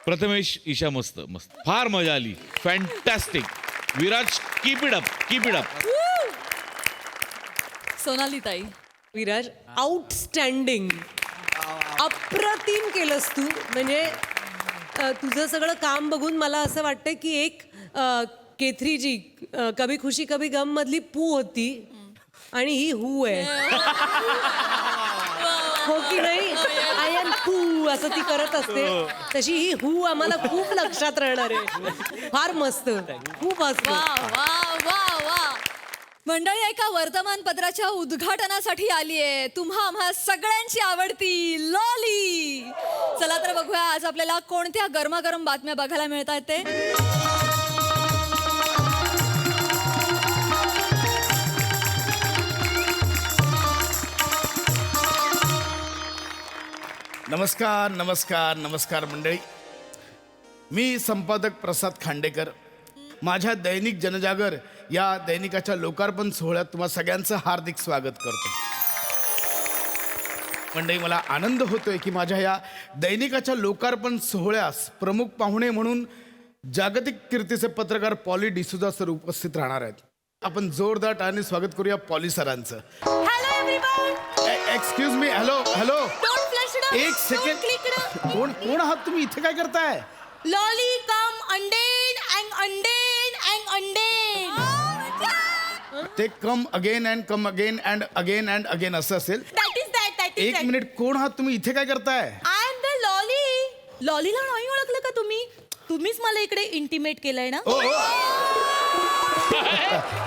प्रथमेश, ईशा मस्त मस्त, फार मजा आली. Fantastic. Viraj, keep it up. Sonali ताई. विराज, आउटस्टँडिंग, अप्रतिम केलंस तू. म्हणजे तुझं सगळं काम बघून मला असं वाटतं की एक केथरी जी कभी खुशी कभी गम मधली पू होती आणि ही हू आहे. हो की नाही? आय एम हू असं ती करत असते, तशी ही हू आम्हाला खूप लक्षात राहणार आहे. फार मस्त, खूप मस्त. वा वा वा वा. मंडळी, एका वर्तमानपत्राच्या उद्घाटनासाठी आली आहे तुम्हा आम्हा सगळ्यांची आवडती लॉली. चला तर बघूया आज आपल्याला कोणत्या गरमागरम बातम्या बघायला मिळत आहेत ते. नमस्कार नमस्कार नमस्कार मंडळी. मी संपादक प्रसाद खांडेकर. माझ्या दैनिक जनजागर या दैनिकाच्या लोकार्पण सोहळ्यात तुम्हा सगळ्यांचं हार्दिक स्वागत करतो. मंडळी, मला आनंद होतोय की माझ्या या दैनिकाच्या लोकार्पण सोहळ्यास प्रमुख पाहुणे म्हणून जागतिक कीर्तीचे पत्रकार पॉली डिसूजा सर उपस्थित राहणार आहेत. आपण जोरदार टाळ्यांनी स्वागत करूया पॉली सरांचं. Hello everyone. Excuse me. Hello. Don't flash it. एक सेकंड. कोण आहात तुम्ही? इथे काय करताय? Lolly come अंडेन and अंडेन and अंडेन. ते कम अगेन अँड अगेन असं असेल. That is that. एक मिनिट, कोण आहात तुम्ही? इथे काय करताय? I am the lolly. लॉलीला नाही ओळखलं का तुम्ही? तुम्हीच मला इकडे इंटिमेट केलंय ना.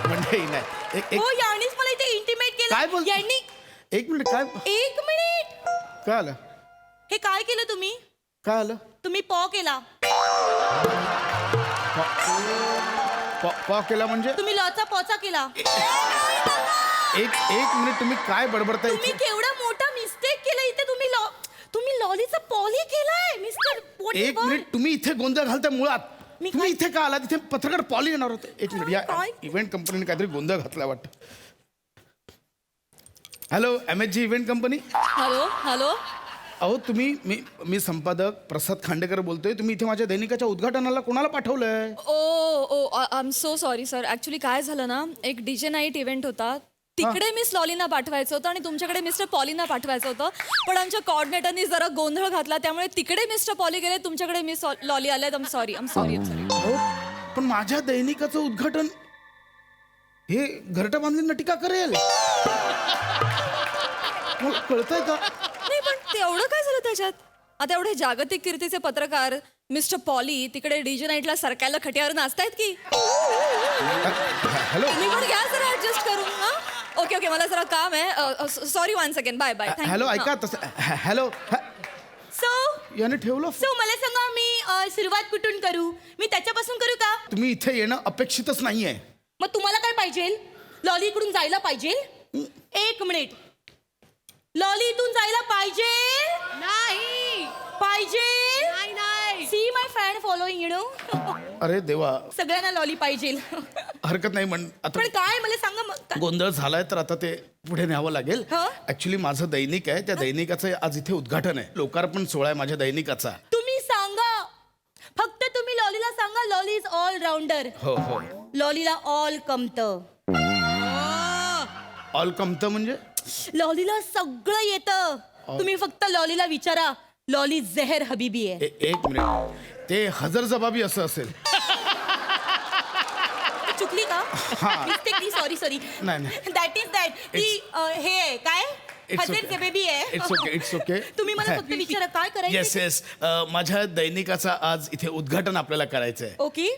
म्हणजे नाही. हो, यांनीच मला इथे इंटिमेट केलं. काय बोल? यांनी. एक मिनिट. काय एक मिनिट. काय आलं? हे काय केलं तुम्ही? काय आलं? तुम्ही पॉ केला. पॉ केला म्हणजे? तुम्ही लॉचा पॉचा केला. एक मिनिट, तुम्ही काय बडबडताय? तुम्ही केवढा मोठा मिस्टेक केला इथे. तुम्ही लॉलीचा पॉली केलाय मिस्टर. एक मिनिट, तुम्ही इथे गोंधळ घालताय मुळात. तुम्ही इथे का आलात? इथे पत्रकार पॉली येणार होते. एक मिनिट, या इव्हेंट कंपनीने काहीतरी गोंधळ घातला वाटतं. Hello, MSG event company. Hello. अहो, तुम्ही मी संपादक प्रसाद खांडेकर बोलतोय. तुम्ही इथे माझ्या दैनिकाच्या उद्घाटनाला कोणाला पाठवलंय? Oh I am so sorry sir. Actually काय झालं ना, एक DJ नाईट इव्हेंट होता, तिकडे मिस लॉलीना पाठवायचं होतं आणि तुमच्याकडे मिस्टर पॉलीना पाठवायचं होतं. पण आमच्या कोऑर्डिनेटरनी जरा गोंधळ घातला, त्यामुळे तिकडे मिस्टर पॉली गेले, तुमच्याकडे मिस लॉली आले. I am sorry. पण माझ्या दैनिकाचं उद्घाटन हे घरटा बांधलींना टीका करेल. कळतंय का? नाही, पण तेवढं काय झालं त्याच्यात? आता एवढे जागतिक कीर्तीचे पत्रकार मिस्टर पॉली तिकडे डीजे नाईटला सरकायला खट्यावर नाचतायत की हॅलो तुम्ही पण घ्या जरा ऍडजस्ट करून हा ओके ओके मला जरा काम आहे sorry one second bye bye hello ऐका तसं हॅलो सो याने ठेवलं सो मला सांगा मी सुरुवात कुठून करू मी त्याच्यापासून करू का तुम्ही इथे येणं अपेक्षितच नाहीये. मग तुम्हाला काय पाहिजे लॉली इकडून जायला पाहिजे 1 मिनिट लॉली इथून जायला पाहिजे नाही पाहिजे नाही see my friend following you know अरे देवा सगळ्यांना लॉली पाहिजे हरकत नाही पण आता पण काय मला सांगा मग गोंधळ झालाय तर आता ते पुढे न्यावं लागेल. हं? ऍक्च्युली माझं दैनिक आहे त्या दैनिकाचं आज इथे उद्घाटन आहे. लोकार्पण सोहळा आहे माझ्या दैनिकाचा. तुम्ही सांगा फक्त तुम्ही लॉलीला सांगा लॉली इज ऑल राऊंडर हो हो लॉलीला ऑल कमत ऑल कमतं म्हणजे लॉलीला सगळं येतं तुम्ही फक्त लॉलीला विचारा लॉली जहर हबीबी आहे 1 मिनिट ते हजर जबाबी असं असेल. चुकली का मिस्टेकली सॉरी नाही, नाही. दॅट इज दॅट ती हे आहे, काय हजर बेबी आहे इट्स ओके तुम्ही मला फक्त विचारा काय येस करायचं येस माझ्या दैनिकाचा आज इथे उद्घाटन आपल्याला करायचं आहे. ओके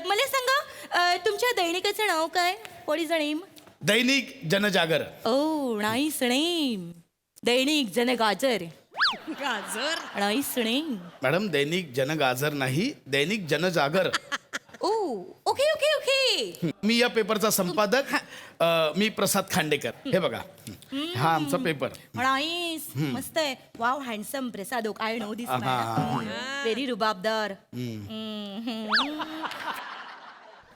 मला सांगा तुमच्या दैनिकाचं नाव काय what is the name Dainik जनजागर. O nice name दैनिक जनगाजर गाजर नाईस नेम मॅडम दैनिक जनगाजर नाही दैनिक जनजागर. ओ ओके ओके ओके मी या पेपरचा संपादक मी प्रसाद खांडेकर. हे बघा हा आमचा पेपर. नाईस मस्त आहे wow handsome Prasad I know this very रुबाबदार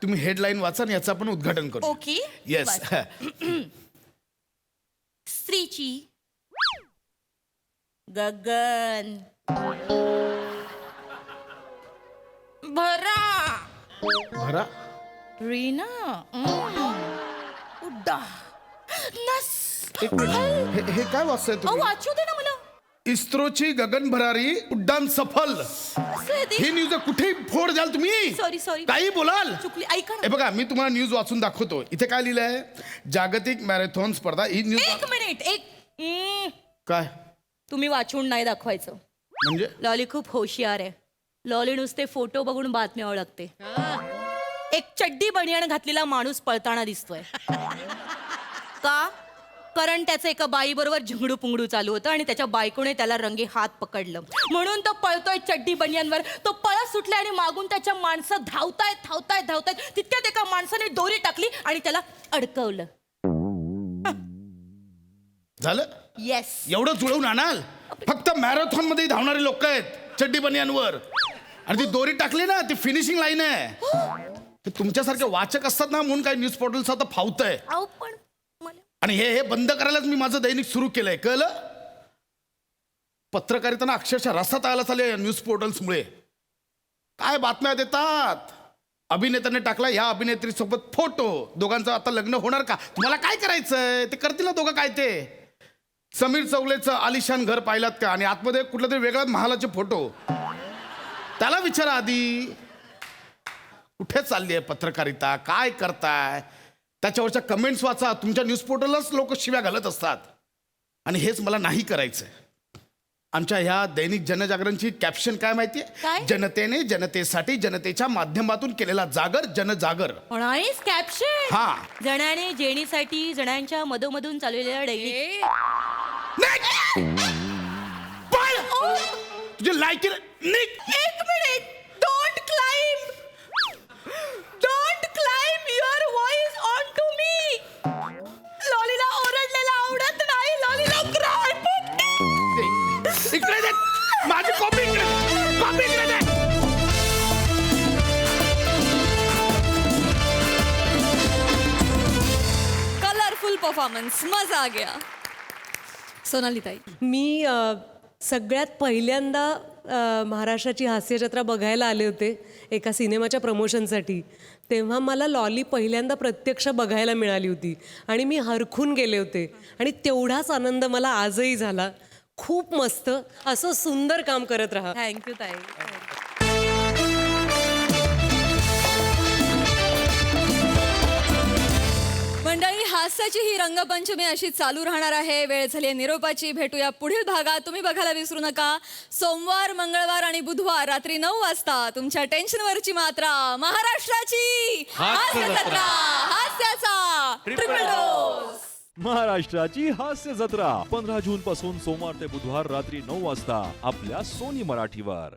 तुम्ही हेडलाईन वाचा आणि याचं आपण उद्घाटन करू. ओके येस स्त्रीची गगन भरा भरा रीना उड्डा नस एक मिनिट हे काय वाचताय तुम्ही? वाचू दे ना मला इस्रोची गगन भरारी उड्डाण सफल. ही न्यूज कुठेही फोड द्याल तुम्ही. सॉरी काही बोलाल चुकली ऐका हे ना बघा मी तुम्हाला न्यूज वाचून दाखवतो. इथे काय लिहिलंय जागतिक मॅरेथॉन स्पर्धा ही न्यूज. 1 मिनिट काय तुम्ही वाचून नाही दाखवायचं म्हणजे लॉली खूप होशियार आहे लॉली नुसते फोटो बघून बातम्या ओळखते एक चड्डी बनियाण घातलेला माणूस पळताना दिसतोय का कारण त्याचं एका बाईबरोबर झिंगडू पुंगडू चालू होतं आणि त्याच्या बायकोने त्याला रंगे हात पकडलं म्हणून तो पळतोय चड्डी बनियांवर तो पळत सुटला आणि मागून त्याच्या माणसं धावतायत तितक्यात एका माणसाने दोरी टाकली आणि त्याला अडकवलं झालं. येस एवढं जुळवून आणाल. फक्त मॅरेथॉन मध्ये धावणारे लोक आहेत चड्डी बनियांवर आणि ती दोरी टाकली ना ती फिनिशिंग लाईन आहे. ते तुमच्यासारखे वाचक असतात ना म्हणून काही न्यूज पोर्टल्स आता फावतंय पण आणि हे बंद करायलाच मी माझं दैनिक सुरू केलंय. कळलं पत्रकारिताना अक्षरशः रस्ता आला चालले न्यूज पोर्टल्समुळे. काय बातम्या देतात. अभिनेत्याने टाकला या अभिनेत्री सोबत फोटो दोघांचं आता लग्न होणार का. तुम्हाला काय करायचंय ते करतील ना दोघं. काय ते समीर चौलेचं आलिशान घर पाहिलात का आणि आतमध्ये कुठला तरी वेगळ्या महालाचे फोटो. त्याला विचारा आधी कुठे चालली आहे पत्रकारिता काय करताय. त्याच्यावरच्या कमेंट्स वाचा. तुमच्या न्यूज पोर्टललाच लोक शिव्या घालत असतात आणि हेच मला नाही करायचंय. आमच्या ह्या दैनिक जनजागरणची कॅप्शन काय माहितीये काय? जनतेने जनतेसाठी जनतेच्या माध्यमातून केलेला जागर जनजागर. नाईस कॅप्शन हा. जणाने जेणीसाठी जणांच्या मधोमधून चाललेल्या डेली तुझे लायकी निक. 1 minute don't climb your voice on to me लॉलीला ओरडलेला आवडत नाही लॉलीला क्राय इकडे दे माझी कॉपी इकडे दे. कलरफुल परफॉर्मन्स मजा आ गया सोनाली ताई मी सगळ्यात पहिल्यांदा महाराष्ट्राची हास्यजत्रा बघायला आले होते एका सिनेमाच्या प्रमोशनसाठी. तेव्हा मला लॉली पहिल्यांदा प्रत्यक्ष बघायला मिळाली होती आणि मी हरखून गेले होते आणि तेवढाच आनंद मला आजही झाला. खूप मस्त असं सुंदर काम करत राहा. थँक्यू ताई मंडळी, हास्याची ही रंगपंचमी अशी चालू राहणार आहे. वेळ झाली आहे निरोपाची. भेटूया पुढील भागात. तुम्ही बघायला विसरू नका सोमवार, मंगळवार आणि बुधवार रात्री 9 वाजता तुमच्या टेन्शनवरची मात्रा महाराष्ट्राची हास्य जत्रा, हास्याचा ट्रिपल डोस. महाराष्ट्राची हास्य जत्रा 15 जून पासून सोमवार ते बुधवार रात्री 9 वाजता आपल्या सोनी मराठीवर.